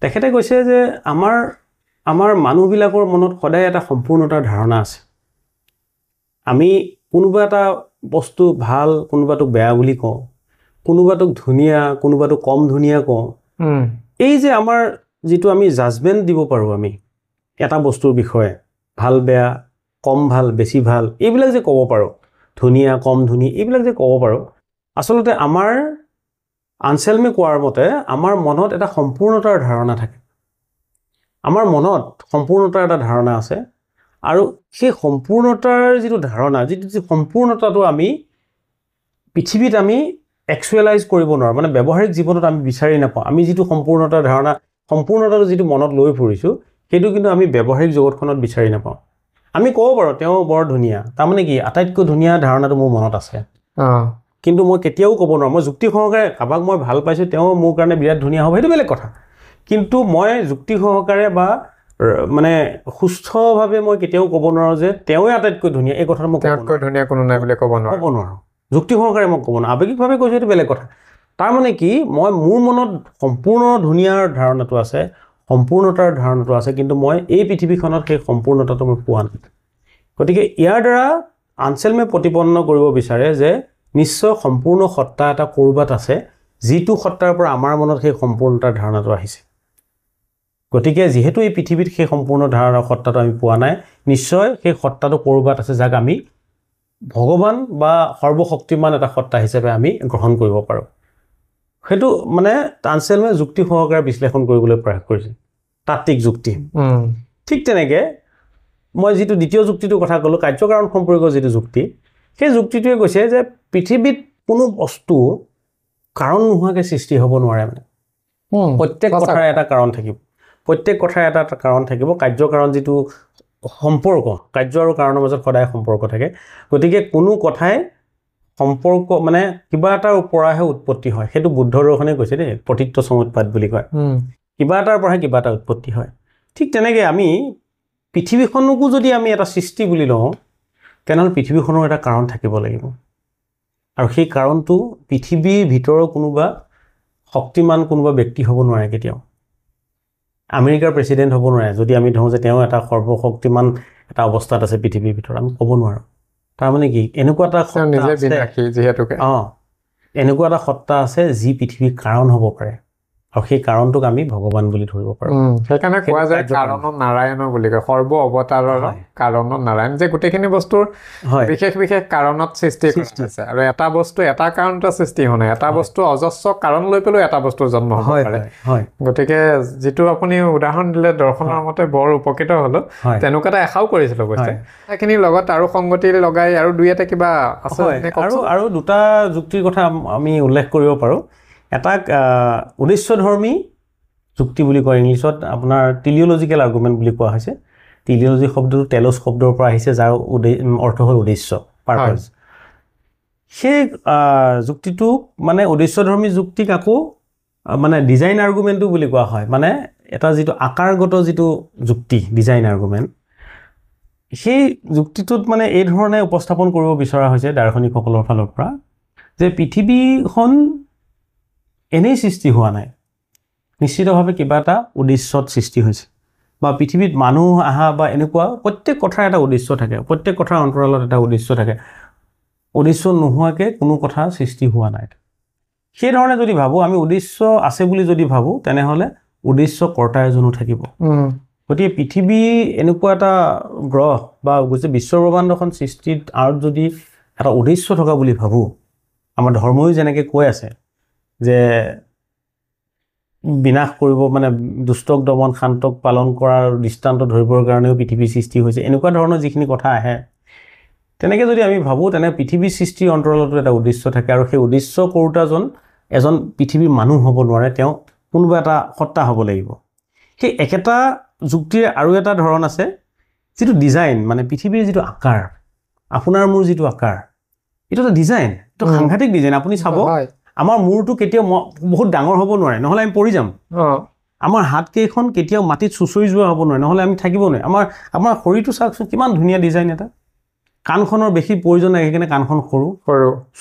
তেখেতে কৈছে যে আমাৰ মানুহবিলাকৰ মনত সদায় এটা সম্পূৰ্ণতাৰ ধাৰণা আছে। আমি কোনোবা এটা বস্তু ভাল, কোনোবাটোক বেয়া বুলি কওঁ, কোনোবাটোক ধুনীয়া, কোনোবাটোক কম ধুনীয়া কওঁ। এই যে আমাৰ যিটো আমি জাজমেণ্ট দিব পাৰোঁ আমি এটা বস্তুৰ বিষয়ে, ভাল বেয়া, কম ভাল বেছি ভাল, এইবিলাক যে ক'ব পাৰোঁ, ধুনীয়া কম ধুনীয়া, এইবিলাক যে ক'ব পাৰোঁ, আচলতে আমাৰ আনচেলমে কোৱাৰ মতে আমাৰ মনত এটা সম্পূৰ্ণতাৰ ধাৰণা থাকে। আমাৰ মনত সম্পূৰ্ণতাৰ এটা ধাৰণা আছে, আৰু সেই সম্পূৰ্ণতাৰ যিটো ধাৰণা, যিটো সম্পূৰ্ণতাটো আমি পৃথিৱীত আমি এক্সুৱেলাইজ কৰিব নোৱাৰোঁ, মানে ব্যৱহাৰিক জীৱনত আমি বিচাৰি নাপাওঁ। আমি যিটো সম্পূৰ্ণতাৰ ধাৰণা, সম্পূৰ্ণতাটো যিটো মনত লৈ ফুৰিছোঁ, সেইটো কিন্তু আমি ব্যৱহাৰিক জগতখনত বিচাৰি নাপাওঁ। আমি ক'ব পাৰোঁ তেওঁ বৰ ধুনীয়া, তাৰমানে কি আটাইতকৈ ধুনীয়া ধাৰণাটো মোৰ মনত আছে, কিন্তু মই কেতিয়াও ক'ব নোৱাৰোঁ। মই যুক্তি সহকাৰে কাৰোবাক মই ভাল পাইছোঁ, তেওঁ মোৰ কাৰণে বিৰাট ধুনীয়া হ'ব, সেইটো বেলেগ কথা। কিন্তু মই যুক্তি সহকাৰে বা মানে সুস্থভাৱে মই কেতিয়াও ক'ব নোৱাৰোঁ যে তেওঁৱে আটাইতকৈ ধুনীয়া। এই কথাটো মই ধুনীয়া কোনো নাই বুলি ক'ব নোৱাৰোঁ। যুক্তি সহকাৰে মই ক'ব নোৱাৰোঁ। আৱেগিকভাৱে কৈছোঁ সেইটো বেলেগ কথা। তাৰমানে কি, মোৰ মনত সম্পূৰ্ণ ধুনীয়াৰ ধাৰণাটো আছে, সম্পূৰ্ণতাৰ ধাৰণাটো আছে, কিন্তু মই এই পৃথিৱীখনত সেই সম্পূৰ্ণতাটো মই পোৱা নাই। গতিকে ইয়াৰ দ্বাৰা আনচেলমে প্ৰতিপন্ন কৰিব বিচাৰে যে নিশ্চয় সম্পূৰ্ণ সত্তা এটা ক'ৰবাত আছে, যিটো সত্তাৰ পৰা আমাৰ মনত সেই সম্পূৰ্ণতাৰ ধাৰণাটো আহিছে। গতিকে যিহেতু এই পৃথিৱীত সেই সম্পূৰ্ণ ধাৰণা সত্তাটো আমি পোৱা নাই, নিশ্চয় সেই সত্তাটো ক'ৰবাত আছে, যাক আমি ভগৱান বা সৰ্বশক্তিমান এটা সত্তা হিচাপে আমি গ্ৰহণ কৰিব পাৰোঁ। সেইটো মানে আনচেলমে যুক্তি সহকাৰে বিশ্লেষণ কৰিবলৈ প্ৰয়াস কৰিছে, তাত্ত্বিক যুক্তি। ঠিক তেনেকৈ মই যিটো দ্বিতীয় যুক্তিটোৰ কথা ক'লোঁ, কাৰ্যকাৰণ সম্পৰ্কীয় যিটো যুক্তি, সেই যুক্তিটোৱে কৈছে যে পৃথিৱীত কোনো বস্তু কাৰণ নোহোৱাকৈ সৃষ্টি হ'ব নোৱাৰে। মানে প্ৰত্যেক কথাৰ এটা কাৰণ থাকিব, প্ৰত্যেক কথাৰ এটা কাৰণ থাকিব। কাৰ্যকাৰণ যিটো সম্পৰ্ক, কাৰ্য আৰু কাৰণৰ মাজত সদায় সম্পৰ্ক থাকে। গতিকে কোনো কথাই সম্পৰ্ক মানে কিবা এটাৰ পৰাহে উৎপত্তি হয় সেইটো বুদ্ধ দৰ্শনে কৈছে দেই প্ৰতিত্ব সমুৎপাত বুলি কয় কিবা এটাৰ পৰাহে কিবা এটা উৎপত্তি হয় ঠিক তেনেকৈ আমি পৃথিৱীখনকো যদি আমি এটা সৃষ্টি বুলি লওঁ তেনেহ'লে পৃথিৱীখনৰ এটা কাৰণ থাকিব লাগিব আৰু সেই কাৰণটো পৃথিৱীৰ ভিতৰৰ কোনোবা শক্তিমান কোনোবা ব্যক্তি হ'ব নোৱাৰে কেতিয়াও আমেৰিকাৰ প্ৰেছিডেণ্ট হ'ব নোৱাৰে যদি আমি ধৰোঁ যে তেওঁ এটা সৰ্বশক্তিমান এটা অৱস্থাত আছে পৃথিৱীৰ ভিতৰত আমি ক'ব নোৱাৰোঁ তাৰমানে কি এনেকুৱা এটা এনেকুৱা এটা সত্তা আছে যি পৃথিৱীৰ কাৰণ হ'ব পাৰে আৰু সেই কাৰণটোক আমি ভগৱান বুলি ধৰিব পাৰোঁ সেইকাৰণে কোৱা যায় কাৰণ নাৰায়ণ বুলি কয় সৰ্ব অৱতাৰৰ কাৰণ নাৰায়ণ যে গোটেইখিনি বস্তুৰ বিশেষ বিশেষ কাৰণত সৃষ্টি কৰিছে আৰু এটা বস্তু এটা কাৰণতে সৃষ্টি হোৱা নাই এটা বস্তু অজস্ৰ কাৰণ লৈ পেলাই এটা বস্তুৰ জন্ম হ'ব পাৰে গতিকে যিটো আপুনি উদাহৰণ দিলে দৰ্শনৰ মতে বৰ উপকৃত হ'লো তেনেকুৱা এটা আশাও কৰিছিলোঁ অৱশ্যে সেইখিনিৰ লগত আৰু সংগতি লগাই আৰু দুই এটা কিবা আছে আৰু দুটা যুক্তিৰ কথা আমি উল্লেখ কৰিব পাৰোঁ এটাক উদ্দেশ্যধৰ্মী যুক্তি বুলি কয় ইংলিছত আপোনাৰ টেলিঅলজিকেল আৰ্গুমেণ্ট বুলি কোৱা হৈছে টেলিঅলজি শব্দটো টেলছ শব্দৰ পৰা আহিছে যাৰ অৰ্থ হ'ল উদ্দেশ্য পাৰপাছ সেই যুক্তিটোক মানে উদ্দেশ্যধৰ্মী যুক্তিক আকৌ মানে ডিজাইন আৰ্গুমেণ্টটো বুলি কোৱা হয় মানে এটা যিটো আকাৰগত যিটো যুক্তি ডিজাইন আৰ্গুমেণ্ট সেই যুক্তিটোত মানে এই ধৰণে উপস্থাপন কৰিব বিচৰা হৈছে দাৰ্শনিকসকলৰ ফালৰ পৰা যে পৃথিৱীখন এনেই সৃষ্টি হোৱা নাই নিশ্চিতভাৱে কিবা এটা উদ্দেশ্যত সৃষ্টি হৈছে বা পৃথিৱীত মানুহ আহা বা এনেকুৱা প্ৰত্যেক কথাৰ এটা উদ্দেশ্য থাকে প্ৰত্যেক কথাৰ অন্তৰালত এটা উদ্দেশ্য থাকে উদ্দেশ্য নোহোৱাকৈ কোনো কথা সৃষ্টি হোৱা নাই সেইধৰণে যদি ভাবোঁ আমি উদ্দেশ্য আছে বুলি যদি ভাবোঁ তেনেহ'লে উদ্দেশ্য কৰ্তা এজনো থাকিব গতিকে পৃথিৱী এনেকুৱা এটা গ্ৰহ বা বিশ্বব্ৰহ্মাণ্ডখন সৃষ্টিত আৰু যদি এটা উদ্দেশ্য থকা বুলি ভাবোঁ আমাৰ ধৰ্মই যেনেকৈ কৈ আছে যে বিনাশ কৰিব মানে দুষ্টক দমন শান্তক পালন কৰাৰ দৃষ্টান্ত ধৰিবৰ কাৰণেও পৃথিৱীৰ সৃষ্টি হৈছে এনেকুৱা ধৰণৰ যিখিনি কথা আহে তেনেকৈ যদি আমি ভাবোঁ তেনে পৃথিৱীৰ সৃষ্টিৰ অন্তৰালতো এটা উদ্দেশ্য থাকে আৰু সেই উদ্দেশ্য কৰোঁতাজন এজন পৃথিৱীৰ মানুহ হ'ব নোৱাৰে তেওঁ কোনোবা এটা সত্তা হ'ব লাগিব সেই একেটা যুক্তিৰ আৰু এটা ধৰণ আছে যিটো ডিজাইন মানে পৃথিৱীৰ যিটো আকাৰ আপোনাৰ মোৰ যিটো আকাৰ এইটো এটা ডিজাইন এইটো সাংঘাতিক ডিজাইন আপুনি চাব আমাৰ মূৰটো কেতিয়াও বহুত ডাঙৰ হ'ব নোৱাৰে নহ'লে আমি পৰি যাম আমাৰ হাতকেইখন কেতিয়াও মাটিত চুচৰি যোৱা হ'ব নোৱাৰে নহ'লে আমি থাকিব নোৱাৰে আমাৰ শৰীৰটো চাওকচোন কিমান ধুনীয়া ডিজাইন এটা কাণখনৰ বেছি প্ৰয়োজন নাই সেইকাৰণে কাণখন সৰু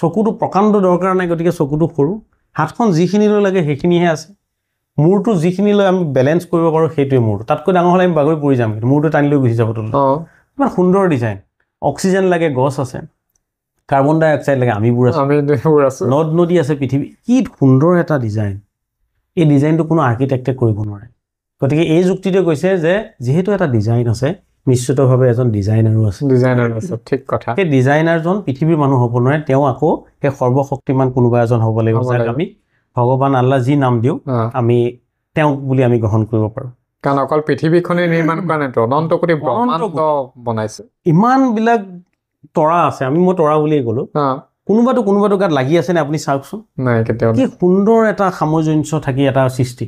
চকুটো প্ৰকাণ্ড দৰকাৰ নাই গতিকে চকুটো সৰু হাতখন যিখিনিলৈ লাগে সেইখিনিহে আছে মূৰটো যিখিনিলৈ আমি বেলেঞ্চ কৰিব পাৰোঁ সেইটোৱে মূৰটো তাতকৈ ডাঙৰ হ'লে আমি বাগৰি পৰি যাম কিন্তু মূৰটো টানি লৈ গুচি যাব তললৈ ইমান সুন্দৰ ডিজাইন অক্সিজেন লাগে গছ আছে কাৰ্বন ডাই অক্সাইড লাগে আমিবোৰ আছো নদ নদী আছে পৃথিৱী কি সুন্দৰ এটা ডিজাইন এই ডিজাইনটো কোনো আৰ্কিটেক্টে কৰিব নোৱাৰে গতিকে এই যুক্তিটোৱে কৈছে যে যিহেতু এটা ডিজাইন আছে নিশ্চিতভাৱে এজন ডিজাইনাৰো আছে ঠিক কথা সেই ডিজাইনাৰজন পৃথিৱীৰ মানুহ হ'ব নোৱাৰে তেওঁ আকৌ সেই সৰ্বশক্তিমান কোনোবা এজন হ'ব লাগিব যাক আমি ভগৱান আল্লাহ যি নাম দিওঁ আমি তেওঁক বুলি আমি গ্ৰহণ কৰিব পাৰোঁ কাৰণ অকল পৃথিৱীখনে নিৰ্মাণ কৰা নাই অনন্ত কোটি ব্ৰহ্মাণ্ড বনাইছে ইমানবিলাক তৰা আছে মই তৰা বুলিয়ে ক'লো কোনোবাটো গাত লাগি আছে নে আপুনি চাওকচোন নাই কেতিয়াও কি সুন্দৰ এটা সামঞ্জস্য থাকি এটা সৃষ্টি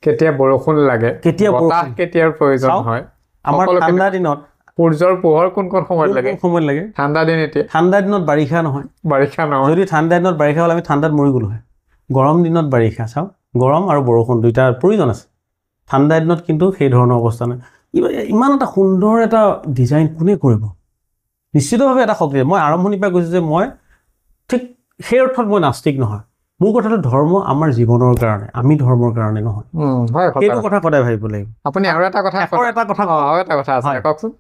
কেতিয়া বৰষুণ লাগে কেতিয়া বতাহ কেতিয়াৰ প্ৰয়োজন হয় আমাৰ ঠাণ্ডা দিনত সূৰ্যৰ পোহৰ কোন সময়ত লাগে ঠাণ্ডা দিন এতিয়া ঠাণ্ডা দিনত বাৰিষা নহয় যদি ঠাণ্ডা দিনত বাৰিষা হ'লে আমি ঠাণ্ডাত মৰি গ'লো হয় গৰম দিনত বাৰিষা চাওক গৰম আৰু বৰষুণ দুইটাৰ প্ৰয়োজন আছে ঠাণ্ডা দিনত কিন্তু সেই ধৰণৰ অৱস্থা নাই ইমান এটা সুন্দৰ এটা ডিজাইন কোনে কৰিব নিশ্চিতভাৱে এটা শক্তি মই আৰম্ভণিৰ পৰা কৈছোঁ যে মই ঠিক সেই অৰ্থত মই নাস্তিক নহয় মোৰ কথাটো ধৰ্ম আমাৰ জীৱনৰ কাৰণে আমি ধৰ্মৰ কাৰণে নহয় সেইটো কথা সদায় ভাবিব লাগিব আপুনি আৰু এটা কথা আছে কওকচোন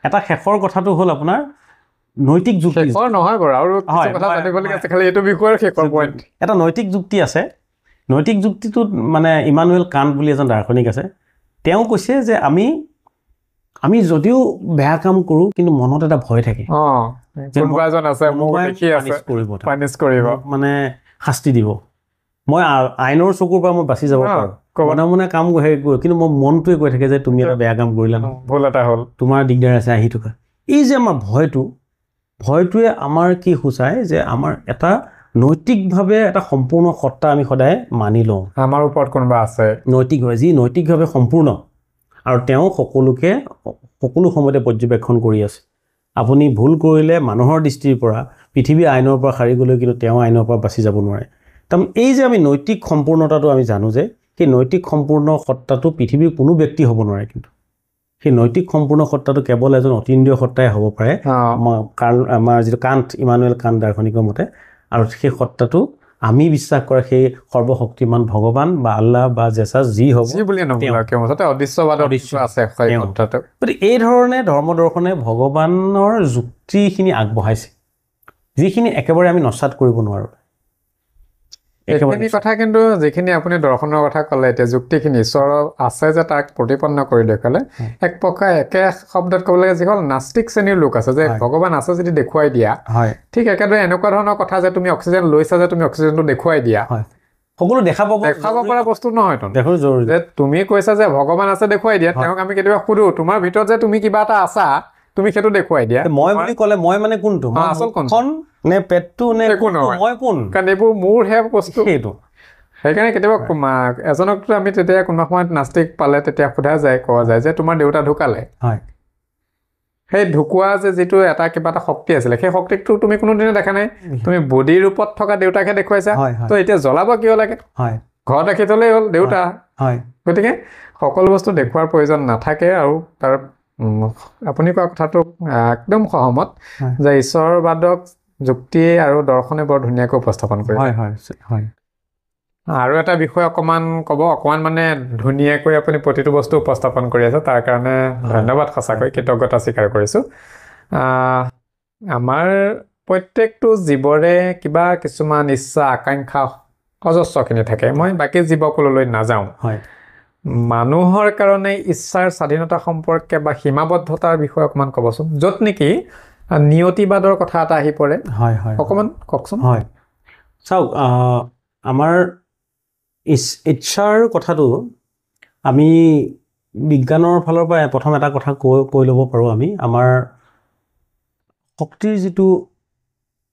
এটা শেষৰ কথাটো হ'ল আপোনাৰ নৈতিক যুক্তি নহয় বাৰু আৰু কথা জানিবলগীয়া আছে খালি এইটো বিষয়ৰ শেষৰ পইণ্ট এটা নৈতিক যুক্তি আছে নৈতিক যুক্তিটোত মানে ইমানুৱেল কাণ্ট বুলি এজন দাৰ্শনিক আছে তেওঁ কৈছে যে আমি যদিও বেয়া কাম কৰোঁ কিন্তু মনত এটা ভয় থাকে মানে শাস্তি দিব মই আইনৰ চকুৰ পৰা মই বাচি যাব পাৰোঁ মনে কাম হেৰি কৰোঁ কিন্তু মই মনটোৱে কৈ থাকে যে তুমি এটা বেয়া কাম কৰিলা ন ভুল এটা হ'ল তোমাৰ দিগদাৰ আছে আহি থকা এই যে আমাৰ ভয়টোৱে আমাৰ কি সূচায় যে আমাৰ এটা নৈতিকভাৱে এটা সম্পূৰ্ণ সত্তা আমি সদায় মানি লওঁ আমাৰ ওপৰত কোনোবা আছে নৈতিকভাৱে সম্পূৰ্ণ আৰু তেওঁ সকলো সময়তে পৰ্যবেক্ষণ কৰি আছে আপুনি ভুল কৰিলে মানুহৰ দৃষ্টিৰ পৰা পৃথিৱী আইনৰ পৰা সাৰি গ'লেও কিন্তু তেওঁ আইনৰ পৰা বাচি যাব নোৱাৰে। তাৰমানে এই যে আমি নৈতিক সম্পূৰ্ণতাটো আমি জানো যে সেই নৈতিক সম্পূৰ্ণ সত্তাটো পৃথিৱীৰ কোনো ব্যক্তি হ'ব নোৱাৰে, কিন্তু সেই নৈতিক সম্পূৰ্ণ সত্তাটো কেৱল এজন অতীন্দ্ৰিয় সত্তাই হ'ব পাৰে, আমাৰ যিটো ইমানুৱেল কাণ্ট দাৰ্শনিকৰ মতে। আৰু সেই সত্তাটো আমি বিশ্বাস কৰা সেই সৰ্বশক্তিমান ভগৱান বা আল্লাহ বা জেছাছ যি হ'ব, গতিকে এই ধৰণে ধৰ্ম দৰ্শনে ভগৱানৰ যুক্তিখিনি আগবঢ়াইছে, যিখিনি একেবাৰে আমি নস্যাৎ কৰিব নোৱাৰোঁ। এইখিনি কথা কিন্তু যিখিনি আপুনি দৰ্শনৰ কথা ক'লে, এতিয়া যুক্তিখিনি ঈশ্বৰৰ আছে যে তাক প্ৰতিপন্ন কৰি দেখুৱালে, এক প্ৰকাৰ একে শব্দত ক'ব লাগে যিসকল নাস্তিক শ্ৰেণীৰ লোক আছে যে ভগৱান আছে যদি দেখুৱাই দিয়া, ঠিক একেদৰে এনেকুৱা ধৰণৰ কথা যে তুমি অক্সিজেন লৈছা যে তুমি অক্সিজেনটো দেখুৱাই দিয়া, সকলো দেখাব পৰা বস্তু নহয় যে তুমি কৈছা যে ভগৱান আছে দেখুৱাই দিয়া। তেওঁক আমি কেতিয়াবা সুধো তোমাৰ ভিতৰত যে তুমি কিবা এটা আছা, তুমি সেইটো দেখুৱাই দিয়া। মই বুলি ক'লে মই মানে কোনটো, আচল কোনখন নে পেটটো নে একো নহয়, মই কোন, কাৰণ এইবোৰ মোৰ হে বস্তু সেইটো। সেইকাৰণে কেতিয়াবা এজনকতো আমি তেতিয়া কোনোবা সময়ত নাস্তিক পালে তেতিয়া সোধা যায়, কোৱা যায় যে তোমাৰ দেউতা ঢুকালে, সেই ঢুকুৱা যে যিটো এটা কিবা এটা শক্তি আছিলে, সেই শক্তিটো তুমি কোনোদিনে দেখা নাই, তুমি বডি ৰূপত থকা দেউতাকহে দেখুৱাইছা, তো এতিয়া জ্বলাব কিয় লাগে, ঘৰত ৰাখি থলেই হ'ল দেউতা। গতিকে সকলো বস্তু দেখুৱাৰ প্ৰয়োজন নাথাকে। আৰু তাৰ আপুনি কোৱা কথাটো একদম সহমত যে ঈশ্বৰবাদক যুক্তি আৰু দৰ্শনে বৰ ধুনীয়াকৈ উপস্থাপন কৰে। আৰু এটা বিষয় অকণমান ক'ব, অকণমান মানে ধুনীয়াকৈ আপুনি প্ৰতিটো বস্তু উপস্থাপন কৰি আছে, তাৰ কাৰণে ধন্যবাদ, সঁচাকৈ কৃতজ্ঞতা স্বীকাৰ কৰিছোঁ। আমাৰ প্ৰত্যেকটো জীৱৰে কিবা কিছুমান ইচ্ছা আকাংক্ষা অজস্ৰখিনি থাকে, মই বাকী জীৱকুললৈ নাযাওঁ। মানুহৰ কাৰণে ইচ্ছাৰ স্বাধীনতা সম্পৰ্কে বা সীমাবদ্ধতাৰ বিষয়ে অকণমান ক'বচোন, য'ত নেকি নিয়তিবাদৰ কথা এটা আহি পৰে, অকণমান কওকচোন। হয়, চাওক, আমাৰ ইচ্ছাৰ কথাটো আমি বিজ্ঞানৰ ফালৰ পৰা প্ৰথম এটা কথা কৈ ল'ব পাৰোঁ। আমি আমাৰ শক্তিৰ যিটো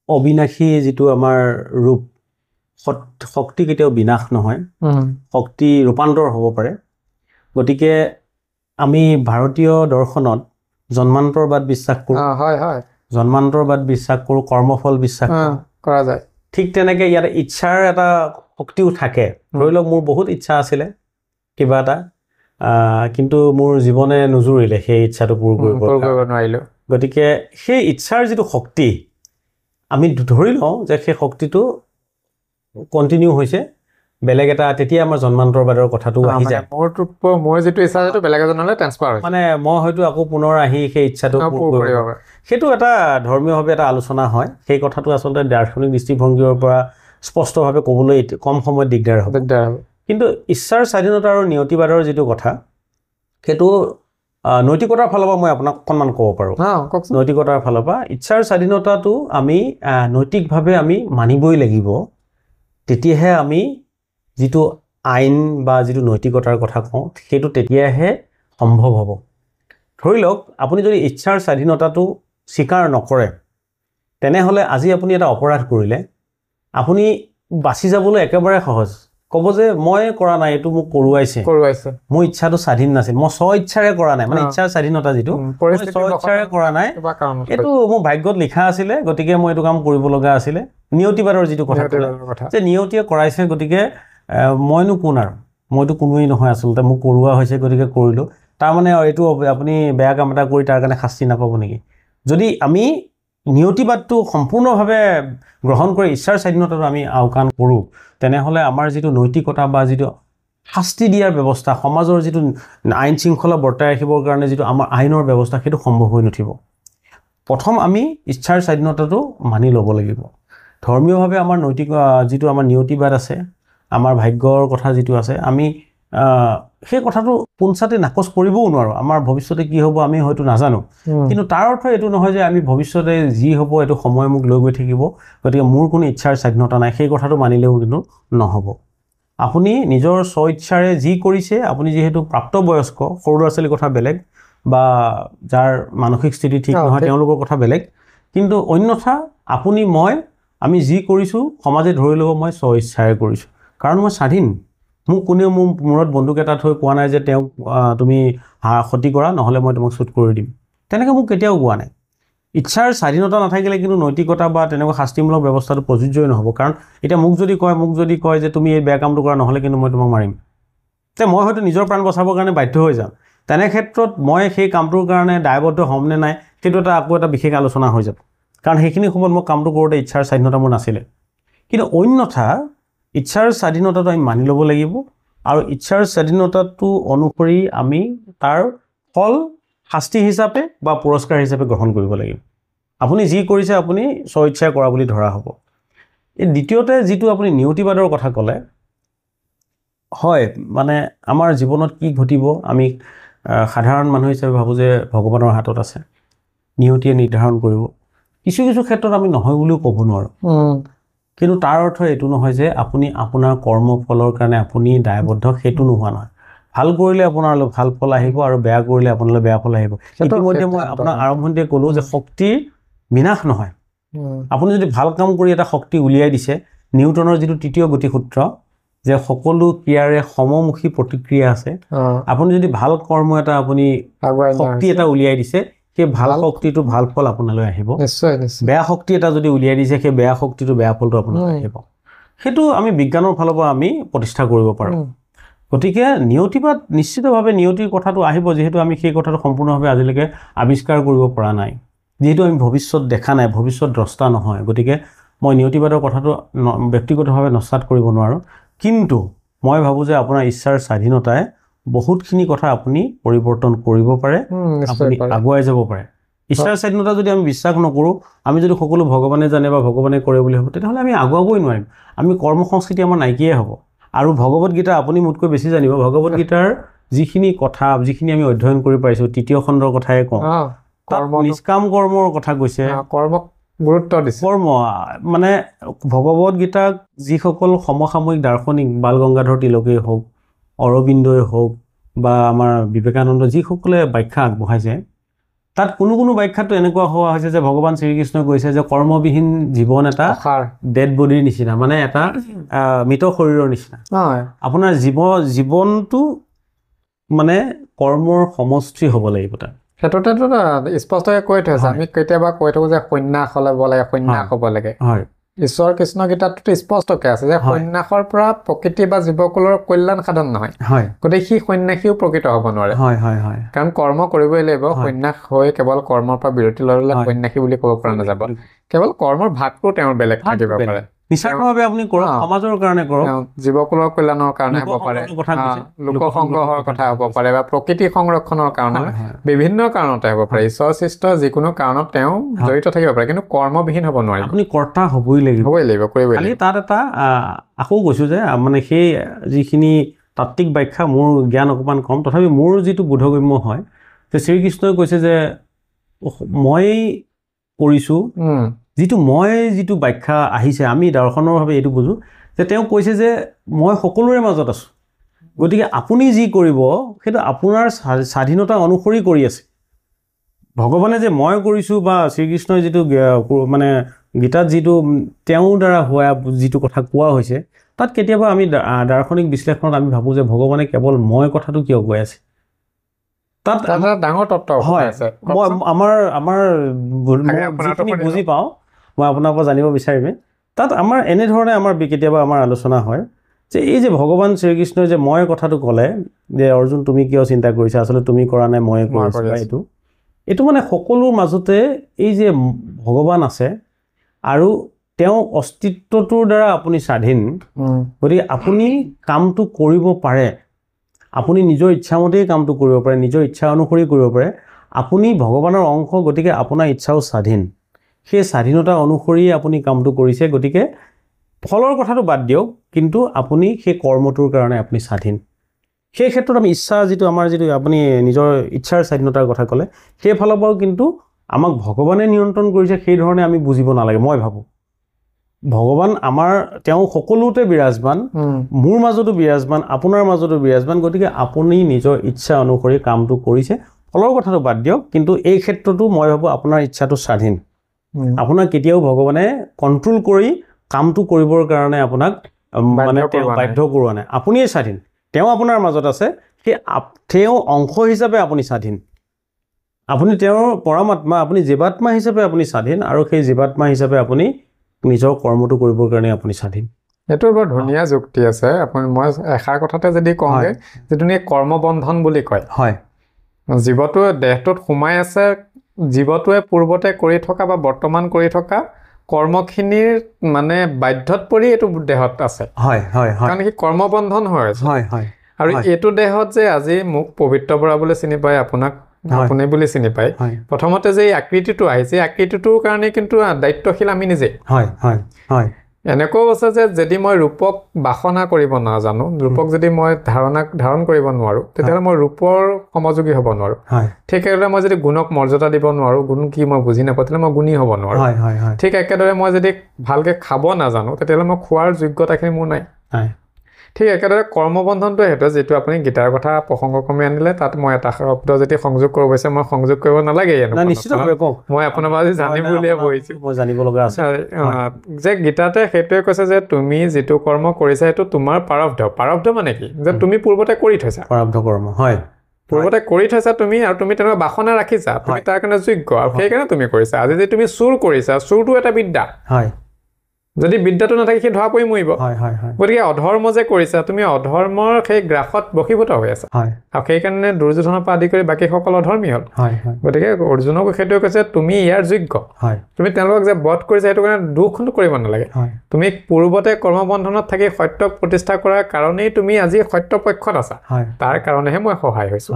অবিনাশী যিটো আমাৰ ৰূপ, শক্তি কেতিয়াও বিনাশ নহয়, শক্তি ৰূপান্তৰ হ'ব পাৰে। গতিকে আমি ভাৰতীয় দৰ্শনত জন্মান্তৰবাদ বিশ্বাস কৰোঁ, জন্মান্তৰবাদ বিশ্বাস কৰোঁ, কৰ্মফল বিশ্বাস কৰা যায়। ঠিক তেনেকৈ ইয়াত ইচ্ছাৰ এটা শক্তিও থাকে। ধৰি লওক মোৰ বহুত ইচ্ছা আছিলে কিবা এটা, কিন্তু মোৰ জীৱনে নুজুৰিলে সেই ইচ্ছাটো পূৰ কৰিব নোৱাৰিলোঁ। গতিকে সেই ইচ্ছাৰ যিটো শক্তি, আমি ধৰি লওঁ যে সেই শক্তিটো কণ্টিনিউ হৈছে বেলেগ এটা, তেতিয়া আমাৰ জন্মান্তৰবাদৰ কথাটো আহি যায়। মোৰ যিটো ইচ্ছা সেইটো বেলেগ এজনলৈ ট্ৰেন্সফাৰ হয়, মানে মই হয়তো আকৌ পুনৰ আহি সেই ইচ্ছাটো সেইটো এটা ধৰ্মীয়ভাৱে এটা আলোচনা হয়। সেই কথাটো আচলতে দাৰ্শনিক দৃষ্টিভংগীৰ পৰা স্পষ্টভাৱে ক'বলৈ কম সময়ত দিগদাৰ হ'ব। কিন্তু ইচ্ছাৰ স্বাধীনতা আৰু নিয়তিবাদৰ যিটো কথা, সেইটো নৈতিকতাৰ ফালৰ পৰা মই আপোনাক অকণমান ক'ব পাৰোঁ। নৈতিকতাৰ ফালৰ পৰা ইচ্ছাৰ স্বাধীনতাটো আমি নৈতিকভাৱে আমি মানিবই লাগিব, তেতিয়াহে আমি যিটো আইন বা যিটো নৈতিকতাৰ কথা কওঁ সেইটো তেতিয়াহে সম্ভৱ হ'ব। ধৰি লওক আপুনি যদি ইচ্ছাৰ স্বাধীনতাটো স্বীকাৰ নকৰে, তেনেহ'লে আজি আপুনি এটা অপৰাধ কৰিলে, আপুনি বাচি যাবলৈ একেবাৰে সহজ, ক'ব যে মই কৰা নাই, এইটো মোক কৰোৱাইছে, মোৰ ইচ্ছাটো স্বাধীন নাছিল, মই স্ব ইচ্ছাৰে কৰা নাই, মানে ইচ্ছাৰ স্বাধীনতা যিটো স্ব ইচ্ছাৰে কৰা নাই, এইটো মোৰ ভাগ্যত লিখা আছিলে, গতিকে মই এইটো কাম কৰিব লগা আছিলে। নিয়তিবাদৰ যিটো কথা যে নিয়তিয়ে কৰাইছে, গতিকে মইনো কোন, আৰু মইতো কোনোৱেই নহয়, আচলতে মোক কৰোৱা হৈছে গতিকে কৰিলোঁ, তাৰমানে এইটো আপুনি বেয়া কাম এটা কৰি তাৰ কাৰণে শাস্তি নাপাব নেকি? যদি আমি নিয়তিবাদটো সম্পূৰ্ণভাৱে গ্ৰহণ কৰি ইচ্ছাৰ স্বাধীনতাটো আমি আওকাণ কৰোঁ, তেনেহ'লে আমাৰ যিটো নৈতিকতা বা যিটো শাস্তি দিয়াৰ ব্যৱস্থা, সমাজৰ যিটো আইন শৃংখলা বৰ্তাই ৰাখিবৰ কাৰণে যিটো আমাৰ আইনৰ ব্যৱস্থা, সেইটো সম্ভৱ হৈ নুঠিব। প্ৰথম আমি ইচ্ছাৰ স্বাধীনতাটো মানি ল'ব লাগিব। ধৰ্মীয়ভাৱে আমাৰ যিটো আমাৰ নিয়তিবাদ আছে, আমাৰ ভাগ্যৰ কথা যিটো আছে, আমি সেই কথাটো পোনচাতে নাকচ কৰিবও নোৱাৰোঁ। আমাৰ ভৱিষ্যতে কি হ'ব আমি হয়তো নাজানো, কিন্তু তাৰ অৰ্থ এইটো নহয় যে আমি ভৱিষ্যতে যি হ'ব এইটো সময় মোক লৈ গৈ থাকিব, গতিকে মোৰ কোনো ইচ্ছাৰ স্বাধীনতা নাই, সেই কথাটো মানিলেও কিন্তু নহ'ব। আপুনি নিজৰ স্ব ইচ্ছাৰে যি কৰিছে, আপুনি যিহেতু প্ৰাপ্তবয়স্ক, সৰু ল'ৰা ছোৱালীৰ কথা বেলেগ, বা যাৰ মানসিক স্থিতি ঠিক নহয় তেওঁলোকৰ কথা বেলেগ, কিন্তু অন্যথা আপুনি আমি যি কৰিছোঁ সমাজে ধৰি ল'ব মই স্ব ইচ্ছাৰে কৰিছোঁ, কাৰণ মই স্বাধীন। মোক কোনেও মোৰ মূৰত বন্দুক এটা থৈ কোৱা নাই যে তেওঁক তুমি ক্ষতি কৰা, নহ'লে মই তোমাক শ্বুট কৰি দিম, তেনেকৈ মোক কেতিয়াও কোৱা নাই। ইচ্ছাৰ স্বাধীনতা নাথাকিলে কিন্তু নৈতিকতা বা তেনেকুৱা শাস্তিমূলক ব্যৱস্থাটো প্ৰযোজ্যই নহ'ব কাৰণ এতিয়া মোক যদি কয় যে তুমি এই বেয়া কামটো কৰা নহ'লে কিন্তু মই তোমাক মাৰিম তে মই হয়তো নিজৰ প্ৰাণ বচাবৰ কাৰণে বাধ্য হৈ যাম তেনে ক্ষেত্ৰত মই সেই কামটোৰ কাৰণে দায়বদ্ধ হ'ম নে নাই সেইটো আকৌ এটা বিশেষ আলোচনা হৈ যাব কাৰণ সেইখিনি সময়ত মই কামটো কৰোঁতে ইচ্ছাৰ স্বাধীনতা মোৰ নাছিলে কিন্তু অন্যথা ইচ্ছাৰ স্বাধীনতাটো আমি মানি ল'ব লাগিব আৰু ইচ্ছাৰ স্বাধীনতাটো অনুসৰি আমি তাৰ ফল শাস্তি হিচাপে বা পুৰস্কাৰ হিচাপে গ্ৰহণ কৰিব লাগিব আপুনি যি কৰিছে আপুনি স্বইচ্ছাই কৰা বুলি ধৰা হ'ব এই দ্বিতীয়তে যিটো আপুনি নিয়তিবাদৰ কথা ক'লে হয় মানে আমাৰ জীৱনত কি ঘটিব আমি সাধাৰণ মানুহ হিচাপে ভাবোঁ যে ভগৱানৰ হাতত আছে নিয়তিয়ে নিৰ্ধাৰণ কৰিব কিছু ক্ষেত্ৰত আমি নহয় বুলিও ক'ব নোৱাৰোঁ কিন্তু তাৰ অৰ্থ এইটো নহয় যে আপুনি আপোনাৰ কৰ্মফলৰ কাৰণে আপুনি দায়বদ্ধ সেইটো নোহোৱা নহয় ভাল কৰিলে আপোনালৈ ভাল ফল আহিব আৰু বেয়া কৰিলে আপোনালৈ বেয়া ফল আহিব ইতিমধ্যে মই আপোনাৰ আৰম্ভণিতে ক'লোঁ যে শক্তিৰ বিনাশ নহয় আপুনি যদি ভাল কাম কৰি এটা শক্তি উলিয়াই দিছে নিউটনৰ যিটো তৃতীয় গতিসূত্ৰ যে সকলো ক্ৰিয়াৰে সমমুখী প্ৰতিক্ৰিয়া আছে আপুনি যদি ভাল কৰ্ম এটা আপুনি শক্তি এটা উলিয়াই দিছে সেই ভাল শক্তিটো ভাল ফল আপোনালৈ আহিব বেয়া শক্তি এটা যদি উলিয়াই দিছে সেই বেয়া শক্তিটো বেয়া ফলটো আপোনালৈ আহিব সেইটো আমি বিজ্ঞানৰ ফালৰ পৰা আমি প্ৰতিষ্ঠা কৰিব পাৰোঁ গতিকে নিয়তিবাদ নিশ্চিতভাৱে নিয়তিৰ কথাটো আহিব যিহেতু আমি সেই কথাটো সম্পূৰ্ণভাৱে আজিলৈকে আৱিষ্কাৰ কৰিব পৰা নাই যিহেতু আমি ভৱিষ্যত দেখা নাই ভৱিষ্যত দ্ৰষ্টা নহয় গতিকে মই নিয়তিবাদৰ কথাটো ব্যক্তিগতভাৱে নস্যাৎ কৰিব নোৱাৰোঁ কিন্তু মই ভাবোঁ যে আপোনাৰ ইচ্ছাৰ স্বাধীনতাই বহুতখিনি কথা আপুনি পৰিৱৰ্তন কৰিব পাৰে আপুনি আগুৱাই যাব পাৰে ইচ্ছাৰ স্বাধীনতা যদি আমি বিশ্বাস নকৰোঁ আমি যদি সকলো ভগৱানে জানে বা ভগৱানে কৰে বুলি ভাবোঁ তেতিয়াহ'লে আমি আগুৱাবই নোৱাৰিম আমি কৰ্ম সংস্কৃতি আমাৰ নাইকিয়াই হ'ব আৰু ভগৱত গীতা আপুনি মোতকৈ বেছি জানিব ভগৱত গীতাৰ যিখিনি কথা যিখিনি আমি অধ্যয়ন কৰি পাৰিছোঁ তৃতীয় খণ্ডৰ কথাই কওঁ নিষ্কাম কৰ্মৰ কথা কৈছে কৰ্মক গুৰুত্ব দিছে কৰ্ম মানে ভগৱত গীতাক যিসকল সমসাময়িক দাৰ্শনিক বাল গংগাধৰ তিলকেই হওক অৰবিন্দই হওক বা আমাৰ বিবেকানন্দ যিসকলে ব্যাখ্যা আগবঢ়াইছে তাত কোনো ব্যাখ্যাটো এনেকুৱা হোৱা হৈছে যে ভগৱান শ্ৰীকৃষ্ণই কৈছে যে কৰ্মবিহীন জীৱন এটা ডেড বডিৰ নিচিনা মানে এটা মৃত শৰীৰৰ নিচিনা আপোনাৰ জীৱনটো মানে কৰ্মৰ সমষ্টি হ'ব লাগিব তাত সেইটোতেতো স্পষ্টকৈ কৈ থৈছে আমি কেতিয়াবা কৈ থাকোঁ যে সন্ন্যাস ল'ব লাগে সন্ন্যাস হ'ব লাগে হয় ঈশ্বৰ কৃষ্ণ গীতাটোতো স্পষ্টকৈ আছে যে সন্ন্যাসৰ পৰা প্ৰকৃতি বা জীৱকুলৰ কল্যাণ সাধন নহয় গতিকে সি সন্ন্যাসীও প্ৰকৃত হ'ব নোৱাৰে কাৰণ কৰ্ম কৰিবই লাগিব সন্ন্যাস হৈ কেৱল কৰ্মৰ পৰা বিৰতি ল'লে সন্ন্যাসী বুলি ক'ব পৰা নাযাব কেৱল কৰ্মৰ ভাগটো তেওঁৰ বেলেগ থাকিব পাৰে নিশ্চয়ভাৱে আপুনি কৰক সমাজৰ কাৰণে কৰক জীৱকুলৰ কল্যাণৰ কাৰণে হ'ব পাৰে লোক সংগ্ৰহৰ কথা হ'ব পাৰে বা প্ৰকৃতি সংৰক্ষণৰ কাৰণে বিভিন্ন কাৰণতে হ'ব পাৰে ঈশ্বৰ সৃষ্ট যিকোনো কাৰণত তেওঁ জড়িত থাকিব পাৰে কিন্তু কৰ্মবিহীন হ'ব নোৱাৰে আপুনি কৰ্তা হ'বই লাগিব কৰিবই লাগিব তাত এটা আকৌ কৈছোঁ যে মানে সেই যিখিনি তাত্ত্বিক ব্যাখ্যা মোৰ জ্ঞান অকণমান কম তথাপি মোৰ যিটো বোধগম্য হয় যে শ্ৰীকৃষ্ণই কৈছে যে মই কৰিছোঁ যিটো ব্যাখ্যা আহিছে আমি দৰ্শনৰভাৱে এইটো বুজোঁ যে তেওঁ কৈছে যে মই সকলোৰে মাজত আছোঁ গতিকে আপুনি যি কৰিব সেইটো আপোনাৰ স্বাধীনতা অনুসৰি কৰি আছে ভগৱানে যে মই কৰিছোঁ বা শ্ৰীকৃষ্ণই যিটো মানে গীতাত যিটো তেওঁৰ দ্বাৰা হোৱা যিটো কথা কোৱা হৈছে তাত কেতিয়াবা আমি দাৰ্শনিক বিশ্লেষণত আমি ভাবোঁ যে ভগৱানে কেৱল মই কথাটো কিয় কৈ আছে তাত ডাঙৰ তত্ত্ব হয় মই আমাৰ যিখিনি বুজি পাওঁ মই আপোনাৰ পৰা জানিব বিচাৰিমেই তাত আমাৰ এনেধৰণে কেতিয়াবা আমাৰ আলোচনা হয় যে এই যে ভগৱান শ্ৰীকৃষ্ণই যে মই কথাটো ক'লে যে অৰ্জুন তুমি কিয় চিন্তা কৰিছা আচলতে তুমি কৰা নাই মই কৰিছোঁ এইটো মানে সকলোৰ মাজতে এই যে ভগৱান আছে আৰু তেওঁ অস্তিত্বটোৰ দ্বাৰা আপুনি স্বাধীন গতিকে আপুনি কামটো কৰিব পাৰে আপুনি নিজৰ ইচ্ছামতেই কামটো কৰিব পাৰে নিজৰ ইচ্ছা অনুসৰি কৰিব পাৰে আপুনি ভগৱানৰ অংশ গতিকে আপোনাৰ ইচ্ছাও স্বাধীন সেই স্বাধীনতা অনুসৰি আপুনি কামটো কৰিছে গতিকে ফলৰ কথাটো বাদ দিয়ক কিন্তু আপুনি সেই কৰ্মটোৰ কাৰণে আপুনি স্বাধীন সেই ক্ষেত্ৰত আমি ইচ্ছা আমাৰ যিটো আপুনি নিজৰ ইচ্ছাৰ স্বাধীনতাৰ কথা ক'লে সেই ফালৰ পৰাও কিন্তু আমাক ভগৱানে নিয়ন্ত্ৰণ কৰিছে সেই ধৰণে আমি বুজিব নালাগে মই ভাবোঁ ভগৱান তেওঁ সকলোতে বিৰাজমান মোৰ মাজতো বিৰাজমান আপোনাৰ মাজতো বিৰাজমান গতিকে আপুনি নিজৰ ইচ্ছা অনুসৰি কামটো কৰিছে ফলৰ কথাটো বাদ দিয়ক কিন্তু এই ক্ষেত্ৰতো মই ভাবোঁ আপোনাৰ ইচ্ছাটো স্বাধীন আপোনাক কেতিয়াও ভগৱানে কণ্ট্ৰোল কৰি কামটো কৰিবৰ কাৰণে আপোনাক মানে বাধ্য কৰোৱা নাই আপুনিয়ে স্বাধীন তেওঁ আপোনাৰ মাজত আছে সেই তেওঁ অংশ হিচাপে আপুনি স্বাধীন আপুনি তেওঁৰ পৰমাত্মা, আপুনি জীৱাত্মা হিচাপে আপুনি স্বাধীন, আৰু সেই জীৱাত্মা হিচাপে আপুনি নিজৰ কৰ্মটো কৰিবৰ কাৰণে আপুনি স্বাধীন। এইটো বৰ ধুনীয়া যুক্তি আছে। আপুনি মই এষাৰ কথাতে যদি কওঁগে যিটো কৰ্মবন্ধন বুলি কয়, হয়, জীৱটোৱে দেহটোত সোমাই আছে, জীৱটোৱে পূৰ্বতে কৰি থকা বা বৰ্তমান কৰি থকা কৰ্মখিনিৰ মানে বাধ্যত পৰি এইটো দেহত আছে। হয় হয় হয়, কাৰণ কি কৰ্মবন্ধন হৈ আছে। হয় হয়, আৰু এইটো দেহত যে আজি মোক পবিত্ৰ বৰা বুলি চিনি পায়, আপোনাক আপুনি বুলি চিনি পায়, প্ৰথমতে যে এই আকৃতিটো আহিছে, এই আকৃতিটোৰ কাৰণে কিন্তু দায়িত্বশীল আমি নিজে। হয় হয় হয়, এনেকুৱাও আছে যে যদি মই ৰূপক বাসনা কৰিব নাজানো, ৰূপক যদি মই ধাৰণ কৰিব নোৱাৰো, তেতিয়াহ'লে মই ৰূপৰ সমযোগী হ'ব নোৱাৰো। ঠিক একেদৰে মই যদি গুণক মৰ্যাদা দিব নোৱাৰো, গুণ কি মই বুজি নাপাওঁ, তেতিয়াহ'লে মই গুণী হ'ব নোৱাৰো। ঠিক একেদৰে মই যদি ভালকে খাব নাজানো, তেতিয়াহ'লে মই খোৱাৰ যোগ্যতাখিনি মোৰ নাই। ঠিক একেদৰে কৰ্মবন্ধনটো সেইটোৱে, যিটো আপুনি গীতাৰ কথা প্ৰসংগক্ৰমে আনিলে, তাত মই এটা শব্দ যদি সংযোগ কৰিব বিচাৰে, মই সংযোগ কৰিব নালাগে। মই আপোনাৰ পৰা জানিম বুলিয়ে বহিছো, মই জানিব লগা আছে যে গীতাতে সেইটোৱে কৈছে যে তুমি যিটো কৰ্ম কৰিছা সেইটো তোমাৰ প্ৰাৰব্ধ। প্ৰাৰব্ধ মানে কি? যে তুমি পূৰ্বতে কৰি থৈছা, প্ৰাৰব্ধ কৰ্ম। হয়, পূৰ্বতে কৰি থৈছা তুমি, আৰু তুমি তেনেকুৱা বাসনা ৰাখিছা, তুমি তাৰ কাৰণে যোগ্য, আৰু সেইকাৰণে তুমি কৰিছা। আজি যদি তুমি চুৰ কৰিছা, চুৰটো এটা বিদ্যা। হয়, যদি বিদ্যাটো নাথাকে সি ধৰা পৰি মৰিব। গতিকে অধৰ্ম যে কৰিছা, তুমি অধৰ্মৰ সেই গ্ৰাসত বশীভূত হৈ আছা, আৰু সেইকাৰণে দুৰ্যোধনৰ পৰা আদি কৰি বাকীসকল অধৰ্মী হ'ল। গতিকে অৰ্জুনকো সেইটোৱে কৈছে তুমি ইয়াৰ যোগ্য। তুমি তেওঁলোকক যে বধ কৰিছা সেইটো কাৰণে দুখটো কৰিব নালাগে। তুমি পূৰ্বতে কৰ্মবন্ধনত থাকি সত্যক প্ৰতিষ্ঠা কৰাৰ কাৰণেই তুমি আজি সত্য পক্ষত আছা, তাৰ কাৰণেহে মই সহায় হৈছো।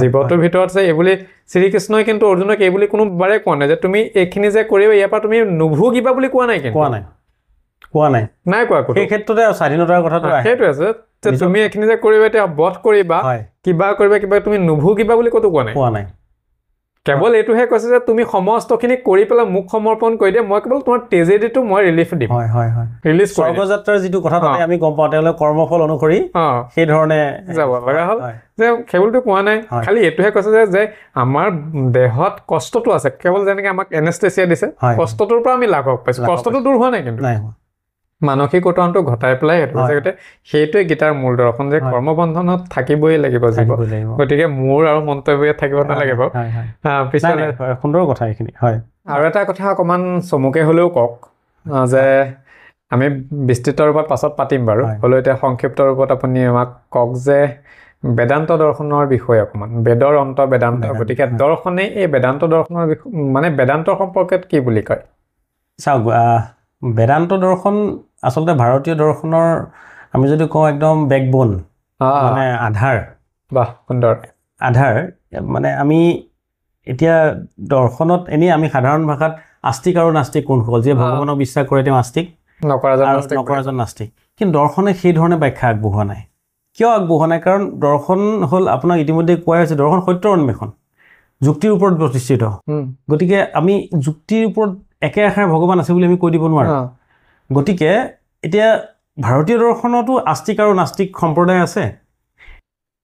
জীৱটোৰ ভিতৰত যে এইবুলি শ্ৰীকৃষ্ণই কিন্তু অৰ্জুনক এইবুলি কোনোবাৰে কোৱা নাই যে তুমি এইখিনি যে কৰিবা, ইয়াৰ পৰা তুমি নুভুগিবা বুলি কোৱা নাই। কিন্তু কোৱা নাই, নাই কোৱা। সেই ক্ষেত্ৰতে স্বাধীনতাৰ কথাটো সেইটোৱে আছে যে তুমি এইখিনি যে কৰিবা, এতিয়া বধ কৰিবা, কিবা কৰিবা, কিবা তুমি নুভুগিবা বুলি ক'তো কোৱা নাই। কেৱল এইটোহে কৈছে যে তুমি সমস্তখিনি কৰি পেলাই মোক সমৰ্পণ কৰি দিয়া, মই কেৱল তোমাৰ ট্ৰেজেডিটো মই ৰিলিফ দিম। ৰিলিজ স্বৰ্গযাত্ৰাৰ যিটো কথা তাতে আমি গম পাওঁ, তেওঁলোকে কৰ্মফল অনুসৰি সেই ধৰণে যাব লগা হ'ল, যে সেইবুলিতো কোৱা নাই। খালি এইটোহে কৈছে যে আমাৰ দেহত কষ্টটো আছে, কেৱল যেনেকে আমাক এনেষ্টেচিয়া দিছে, কষ্টটোৰ পৰা আমি লাঘৱ পাইছো, কষ্টটো দূৰ হোৱা নাই। কিন্তু মানসিক উত্তৰণটো ঘটাই পেলাই সেইটোৱে গীতাৰ মূল দৰ্শন, যে কৰ্মবন্ধনত থাকিবই লাগিব জীৱ। গতিকে মোৰ আৰু মন্তব্য থাকিব নালাগে বাৰু, পিছলে সুন্দৰ কথা এইখিনি। হয়, আৰু এটা কথা অকমান চমুকে হলেও কওক, যে আমি বিস্তৃত ৰূপত পাছত পাতিম বাৰু, হ'লেও এতিয়া সংক্ষিপ্ত ৰূপত আপুনি আমাক কওক যে বেদান্ত দৰ্শনৰ বিষয়ে অকমান, বেদৰ অন্ত বেদান্ত। গতিকে দৰ্শনে এই বেদান্ত দৰ্শনৰ মানে বেদান্তৰ সম্পৰ্কে কি বুলি কয়? চাওক, বেদান্ত দৰ্শন আচলতে ভাৰতীয় দৰ্শনৰ আমি যদি কওঁ একদম বেকবোন, মানে আধাৰ। বাহ, সুন্দৰ। আধাৰ মানে আমি এতিয়া দৰ্শনত এনেই আমি সাধাৰণ ভাষাত আস্তিক আৰু নাস্তিক কোনসকল, যিয়ে ভগৱানক বিশ্বাস কৰে তেওঁ আস্তিক, নকৰাজন নাস্তিক। কিন্তু দৰ্শনে সেই ধৰণে ব্যাখ্যা আগবঢ়োৱা নাই। কিয় আগবঢ়োৱা নাই? কাৰণ দৰ্শন হ'ল, আপোনাক ইতিমধ্যে কোৱা হৈছে, দৰ্শন সত্যৰ অন্বেষণ, যুক্তিৰ ওপৰত প্ৰতিষ্ঠিত। গতিকে আমি যুক্তিৰ ওপৰত একে আশাৰ ভগৱান আছে বুলি আমি কৈ দিব নোৱাৰো। গতিকে এতিয়া ভাৰতীয় দৰ্শনতো আস্তিক আৰু নাস্তিক সম্প্ৰদায় আছে।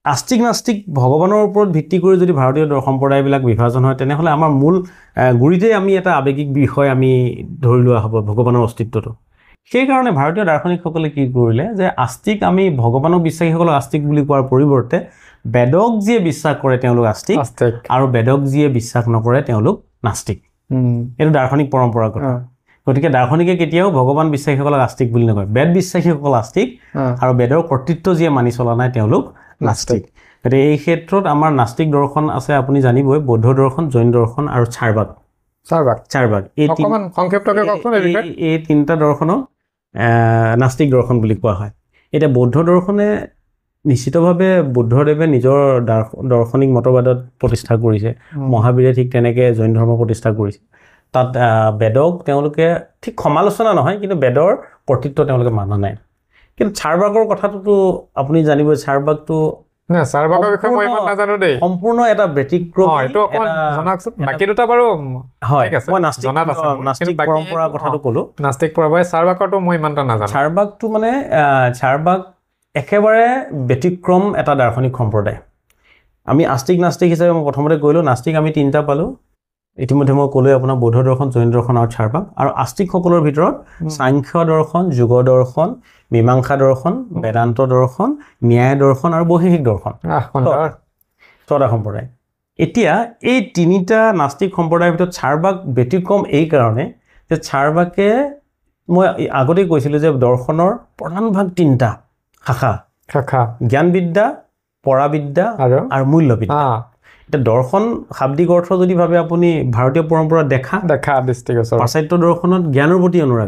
আস্তিক নাস্তিক ভগৱানৰ ওপৰত ভিত্তি কৰি যদি ভাৰতীয় সম্প্ৰদায়বিলাক বিভাজন হয়, তেনেহ'লে আমাৰ মূল গুৰিতে আমি এটা আৱেগিক বিষয় আমি ধৰি লোৱা হ'ব, ভগৱানৰ অস্তিত্বটো। সেইকাৰণে ভাৰতীয় দাৰ্শনিকসকলে কি কৰিলে, যে আস্তিক আমি ভগৱানক বিশ্বাসীসকলক আস্তিক বুলি কোৱাৰ পৰিৱৰ্তে বেদক যিয়ে বিশ্বাস কৰে তেওঁলোক আস্তিক, আৰু বেদক যিয়ে বিশ্বাস নকৰে তেওঁলোক নাস্তিক। এইটো দাৰ্শনিক পৰম্পৰাগত। গতিকে দাৰ্শনিকে কেতিয়াও ভগৱান বিশ্বাসীসকলক আস্তিক বুলি নকয়, বেদ বিশ্বাসীসকল আস্তিক, আৰু বেদৰ কৰ্তৃত্ব যিয়ে মানি চলা নাই তেওঁলোক নাস্তিক। গতিকে এই ক্ষেত্ৰত আমাৰ নাস্তিক দৰ্শন আছে, আপুনি জানিবই, বৌদ্ধ দৰ্শন, জৈন দৰ্শন আৰু চাৰবাগ। এই তিনিটা দৰ্শনক নাস্তিক দৰ্শন বুলি কোৱা হয়। এতিয়া বৌদ্ধ দৰ্শনে নিশ্চিতভাৱে বুদ্ধদেৱে নিজৰ দাৰ্শনিক মতবাদত প্ৰতিষ্ঠা কৰিছে, মহাবীৰে ঠিক তেনেকৈ জৈন ধৰ্ম প্ৰতিষ্ঠা কৰিছে। তাত বেদক তেওঁলোকে ঠিক সমালোচনা নহয়, কিন্তু বেদৰ কৰ্তৃত্ব তেওঁলোকে মানা নাই। কিন্তু চাৰবাগৰ কথাটোতো আপুনি জানিবই, চাৰবাগটো সম্পূৰ্ণ এটা ব্যতিক্ৰম। বাকী দুটা বাৰু হয়, মই নাস্তিক পৰম্পৰাৰ কথাটো ক'লো। নাস্তিক পৰম্পৰা, চাৰবাগৰটো মই ইমান এটা নাজানো। চাৰবাগটো মানে চাৰবাগ একেবাৰে ব্যতিক্ৰম এটা দাৰ্শনিক সম্প্ৰদায়। আমি আস্তিক নাস্তিক হিচাপে মই প্ৰথমতে কৈলোঁ, নাস্তিক আমি তিনিটা পালোঁ। ইতিমধ্যে মই ক'লোৱে আপোনাৰ বৌদ্ধ দৰ্শন, জৈন দৰ্শন আৰু চাৰবাগ। আৰু আস্তিকসকলৰ ভিতৰত সাংখ্য দৰ্শন, যোগ দৰ্শন, মীমাংসা দৰ্শন, বেদান্ত দৰ্শন, ন্যায় দৰ্শন আৰু বৈশেষিক দৰ্শন, ছটা সম্প্ৰদায়। এতিয়া এই তিনিটা নাস্তিক সম্প্ৰদায়ৰ ভিতৰত চাৰবাক ব্যতিক্ৰম এই কাৰণে যে চাৰবাকে মই আগতেই কৈছিলোঁ যে দৰ্শনৰ প্ৰধান ভাগ তিনিটা শাখা জ্ঞানবিদ্যা পৰাবিদ্যা আৰু মূল্যবিদ্যা এতিয়া দৰ্শন শাব্দিক অৰ্থ যদি ভাবে আপুনি ভাৰতীয় পৰম্পৰা দেখা পাশ্চাত্য দৰ্শনত জ্ঞানৰ প্ৰতি অনুৰাগ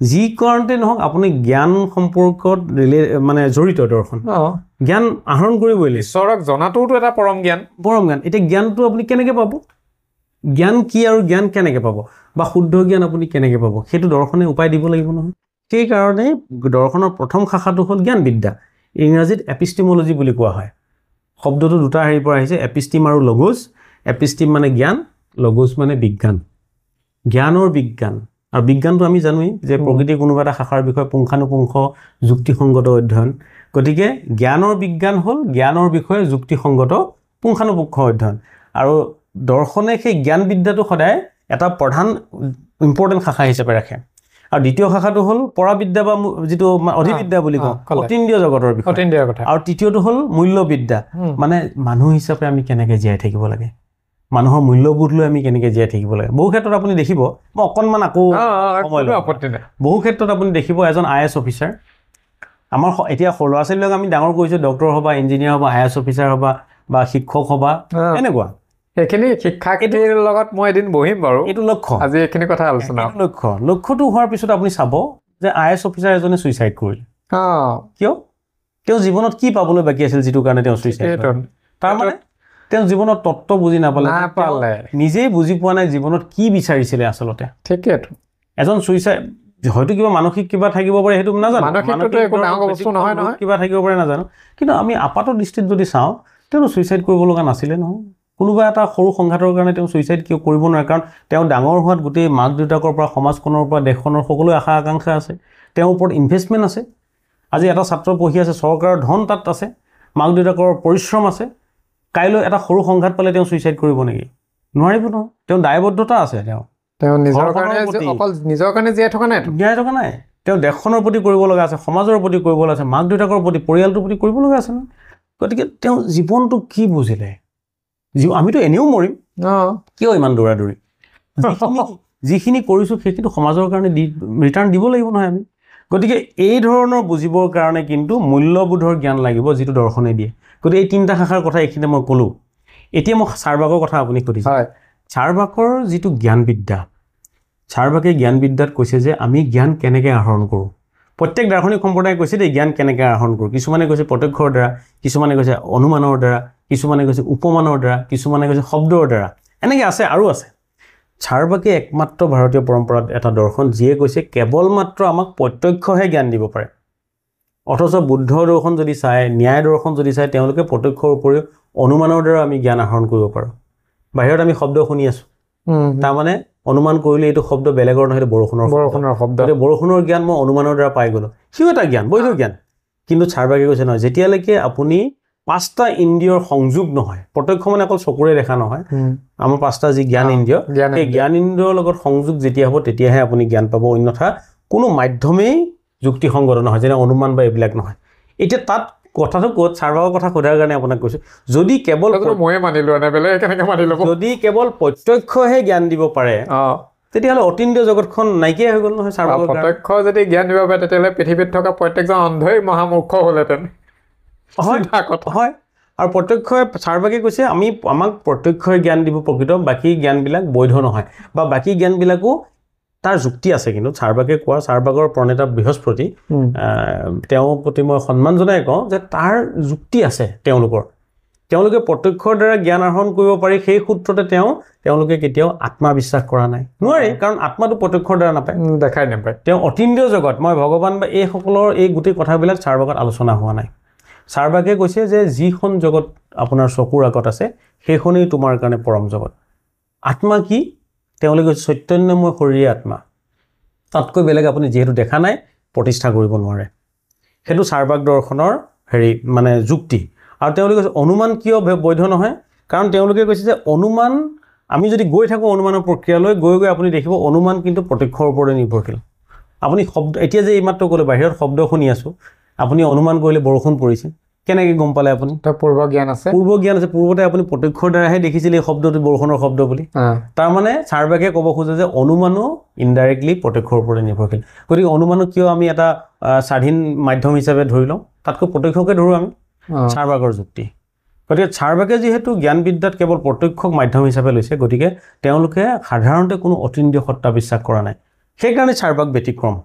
যি কাৰণতে নহওক আপুনি জ্ঞান সম্পৰ্কত মানে জড়িত দৰ্শন জ্ঞান আহৰণ কৰিবই ঈশ্বৰক জনাটোতো এটা পৰম জ্ঞান এতিয়া জ্ঞানটো আপুনি কেনেকৈ পাব জ্ঞান কি আৰু জ্ঞান কেনেকৈ পাব বা শুদ্ধ জ্ঞান আপুনি কেনেকৈ পাব সেইটো দৰ্শনে উপায় দিব লাগিব নহয় সেইকাৰণে দৰ্শনৰ প্ৰথম শাখাটো হ'ল জ্ঞানবিদ্যা ইংৰাজীত এপিষ্টিমোলজি বুলি কোৱা হয় শব্দটো দুটা হেৰিৰ পৰা আহিছে এপিষ্টিম আৰু লগোজ এপিষ্টিম মানে জ্ঞান লগোজ মানে বিজ্ঞান জ্ঞানৰ বিজ্ঞান আৰু বিজ্ঞানটো আমি জানোৱেই যে প্ৰকৃতিৰ কোনোবা এটা শাখাৰ বিষয়ে পুংখানুপুংখ যুক্তিসংগত অধ্যয়ন গতিকে জ্ঞানৰ বিজ্ঞান হ'ল জ্ঞানৰ বিষয়ে যুক্তিসংগত পুংখানুপুংখ অধ্যয়ন আৰু দৰ্শনে সেই জ্ঞানবিদ্যাটো সদায় এটা প্ৰধান ইম্পৰ্টেণ্ট শাখা হিচাপে ৰাখে আৰু দ্বিতীয় শাখাটো হ'ল পৰাবিদ্যা বা যিটো অধিবিদ্যা বুলি কওঁ অতীন্দ্ৰিয় জগতৰ বিষয়ে আৰু তৃতীয়টো হ'ল মূল্যবিদ্যা মানে মানুহ হিচাপে আমি কেনেকৈ জীয়াই থাকিব লাগে মানুহৰ মূল্যবোধ লৈ আমি কেনেকৈ জীয়াই থাকিব লাগে বহু ক্ষেত্ৰত আপুনি দেখিব মই অকণমান আকৌ বহু ক্ষেত্ৰত আপুনি দেখিব এজন IAS অফিচাৰ আমাৰ এতিয়া সৰু ল'ৰা ছোৱালীক আমি ডাঙৰ কৰিছোঁ ডক্টৰ হ'বা ইঞ্জিনিয়াৰ হ'বা IAS অফিচাৰ হ'বা বা শিক্ষক হ'বা এনেকুৱা সেইখিনি শিক্ষাৰ্থীৰ লগত মই এদিন বহিম বাৰু এইটো লক্ষ্য আজি এইখিনি কথা আলোচনা লক্ষ্যটো হোৱাৰ পিছত আপুনি চাব যে IAS অফিচাৰ এজনে ছুইচাইড কৰিলে কিয় তেওঁ জীৱনত কি পাবলৈ বাকী আছিল যিটো কাৰণে তেওঁ ছুইচাইড কৰিলে তাৰমানে তেওঁ জীৱনত তত্ত্ব বুজি নাপালে নিজেই বুজি পোৱা নাই জীৱনত কি বিচাৰিছিলে আচলতে ঠিকেইতো এজন ছুইচাইড হয়তো কিবা মানসিক কিবা থাকিব পাৰে সেইটো নাজানো কিবা থাকিব পাৰে নাজানো কিন্তু আমি আপাতৰ দৃষ্টিত যদি চাওঁ তেওঁ ছুইচাইড কৰিব লগা নাছিলে নহয় কোনোবা এটা সৰু সংঘাতৰ কাৰণে তেওঁ ছুইচাইড কিয় কৰিব নোৱাৰে কাৰণ তেওঁ ডাঙৰ হোৱাত গোটেই মাক দেউতাকৰ পৰা সমাজখনৰ পৰা দেশখনৰ সকলো আশা আকাংক্ষা আছে তেওঁৰ ওপৰত ইনভেষ্টমেণ্ট আছে আজি এটা ছাত্ৰ পঢ়ি আছে চৰকাৰৰ ধন তাত আছে মাক দেউতাকৰ পৰিশ্ৰম আছে কাইলৈ এটা সৰু সংঘাত পালে তেওঁ ছুইচাইড কৰিব নেকি নোৱাৰিব নহয় তেওঁ দায়বদ্ধতা আছে তেওঁ নিজৰ কাৰণে জীয়াই থকা নাই তেওঁ দেশখনৰ প্ৰতি কৰিব লগা আছে সমাজৰ প্ৰতি কৰিব লগা আছে মাক দেউতাকৰ প্ৰতি পৰিয়ালটোৰ প্ৰতি কৰিব লগা আছে গতিকে তেওঁ জীৱনটো কি বুজিলে আমিতো এনেও মৰিম কিয় ইমান দৌৰাদৌৰি যিখিনি কৰিছোঁ সেইখিনি সমাজৰ কাৰণে ৰিটাৰ্ণ দিব লাগিব নহয় আমি গতিকে এই ধৰণৰ বুজিবৰ কাৰণে কিন্তু মূল্যবোধৰ জ্ঞান লাগিব যিটো দৰ্শনে দিয়ে গতিকে এই তিনিটা শাখাৰ কথা এইখিনি মই ক'লোঁ এতিয়া মই চাৰবাকৰ কথা আপুনি সুধিছে চাৰবাকৰ যিটো জ্ঞানবিদ্যা চাৰবাকে জ্ঞানবিদ্যাত কৈছে যে আমি জ্ঞান কেনেকৈ আহৰণ কৰোঁ প্ৰত্যেক দাৰ্শনিক সম্প্ৰদায়ে কৈছে দেই জ্ঞান কেনেকৈ আহৰণ কৰোঁ কিছুমানে কৈছে প্ৰত্যক্ষৰ দ্বাৰা কিছুমানে কৈছে অনুমানৰ দ্বাৰা কিছুমানে কৈছে উপমানৰ দ্বাৰা কিছুমানে কৈছে শব্দৰ দ্বাৰা এনেকৈ আছে আৰু আছে চাৰবাকে একমাত্ৰ ভাৰতীয় পৰম্পৰাত এটা দৰ্শন যিয়ে কৈছে কেৱল মাত্ৰ আমাক প্ৰত্যক্ষহে জ্ঞান দিব পাৰে অথচ বুদ্ধ দৰ্শন যদি চায় ন্যায় দৰ্শন যদি চায় তেওঁলোকে প্ৰত্যক্ষৰ উপৰিও অনুমানৰ দ্বাৰা আমি জ্ঞান আহৰণ কৰিব পাৰোঁ বাহিৰত আমি শব্দ শুনি আছোঁ তাৰমানে অনুমান কৰিলে এইটো শব্দ বেলেগৰ নহয় বৰষুণৰ শব্দ বৰষুণৰ জ্ঞান মই অনুমানৰ দ্বাৰা পাই গ'লোঁ সিও এটা জ্ঞান বৈধ জ্ঞান কিন্তু চাৰবাকে কৈছে নহয় যেতিয়ালৈকে আপুনি 5টা ইন্দ্ৰিয়ৰ সংযোগ নহয় প্ৰত্যক্ষ মানে অকল চকুৰে দেখা নহয় আমাৰ 5টা যি জ্ঞান ইন্দ্ৰিয় সেই জ্ঞান ইন্দ্ৰিয়ৰ লগত সংযোগ যেতিয়া হ'ব তেতিয়াহে আপুনি জ্ঞান পাব অন্যথা কোনো মাধ্যমেই যুক্তিসংগত নহয় যেনে অনুমান বা এইবিলাক নহয় এতিয়া তাত কথাটো ক'ত চাৰবাকৰ কথা সোধাৰ কাৰণে আপোনাক কৈছোঁ যদি কেৱল যদি কেৱল প্ৰত্যক্ষহে জ্ঞান দিব পাৰে তেতিয়াহ'লে অতীন্দ্ৰিয় জগতখন নাইকিয়া হৈ গ'ল নহয় চাৰবাকৰ প্ৰত্যক্ষ যদি জ্ঞান দিব পাৰে তেতিয়াহ'লে পৃথিৱীত থকা প্ৰত্যেকজন অন্ধই মহামূৰ্খ হ'লহেঁতেন হয় আৰু প্ৰত্যক্ষই চাৰবাকে কৈছে আমাক প্ৰত্যক্ষই জ্ঞান দিব প্ৰকৃত বাকী জ্ঞানবিলাক বৈধ নহয় বা বাকী জ্ঞানবিলাকো তাৰ যুক্তি আছে কিন্তু চাৰবাকে কোৱা চাৰবাকৰ প্ৰণেতা বৃহস্পতি তেওঁৰ প্ৰতি মই সন্মান জনাই কওঁ যে তাৰ যুক্তি আছে তেওঁলোকে প্ৰত্যক্ষৰ দ্বাৰা জ্ঞান আহৰণ কৰিব পাৰি সেই সূত্ৰতে তেওঁলোকে কেতিয়াও আত্মা বিশ্বাস কৰা নাই নোৱাৰে কাৰণ আত্মাটো প্ৰত্যক্ষৰ দ্বাৰা দেখাই নাপায় তেওঁ অতীন্দ্ৰিয় জগত মই ভগৱান বা এইসকলৰ এই গোটেই কথাবিলাক চাৰবাকত আলোচনা হোৱা নাই চাৰবাকে কৈছে যে যিখন জগত আপোনাৰ চকুৰ আগত আছে সেইখনেই তোমাৰ কাৰণে পৰম জগত আত্মা কি তেওঁলোকে কৈছে চৈতন্যময় শৰীৰে আত্মা তাতকৈ বেলেগ আপুনি যিহেতু দেখা নাই প্ৰতিষ্ঠা কৰিব নোৱাৰে সেইটো চাৰবাক দৰ্শনৰ মানে যুক্তি আৰু তেওঁলোকে কৈছে অনুমান কিয় বৈধ নহয় কাৰণ তেওঁলোকে কৈছে যে অনুমান আমি যদি গৈ থাকোঁ অনুমানৰ প্ৰক্ৰিয়ালৈ গৈ আপুনি দেখিব অনুমান কিন্তু প্ৰত্যক্ষৰ ওপৰতে নিৰ্ভৰশীল আপুনি শব্দ এতিয়া যে এইমাত্ৰ ক'লে বাহিৰত শব্দ শুনি আছোঁ আপুনি অনুমান কৰিলে বৰষুণ পৰিছে কেনেকৈ গম পালে আপুনি পূৰ্ব জ্ঞান আছে পূৰ্বতে আপুনি প্ৰত্যক্ষৰ দ্বাৰাহে দেখিছিলে এই শব্দটো বৰষুণৰ শব্দ বুলি তাৰমানে চাৰ্বাকে ক'ব খোজে যে অনুমানো ইনডাইৰেক্টলি প্ৰত্যক্ষৰ ওপৰতে নিৰ্ভৰশীল গতিকে অনুমানো কিয় আমি এটা স্বাধীন মাধ্যম হিচাপে ধৰি লওঁ তাতকৈ প্ৰত্যক্ষকে ধৰোঁ আমি চাৰ্বাকৰ যুক্তি গতিকে চাৰ্বাকে যিহেতু জ্ঞানবিদ্যাত কেৱল প্ৰত্যক্ষক মাধ্যম হিচাপে লৈছে গতিকে তেওঁলোকে সাধাৰণতে কোনো অতীন্দ্ৰিয় সত্তা বিশ্বাস কৰা নাই সেইকাৰণে চাৰ্বাক ব্যতিক্ৰম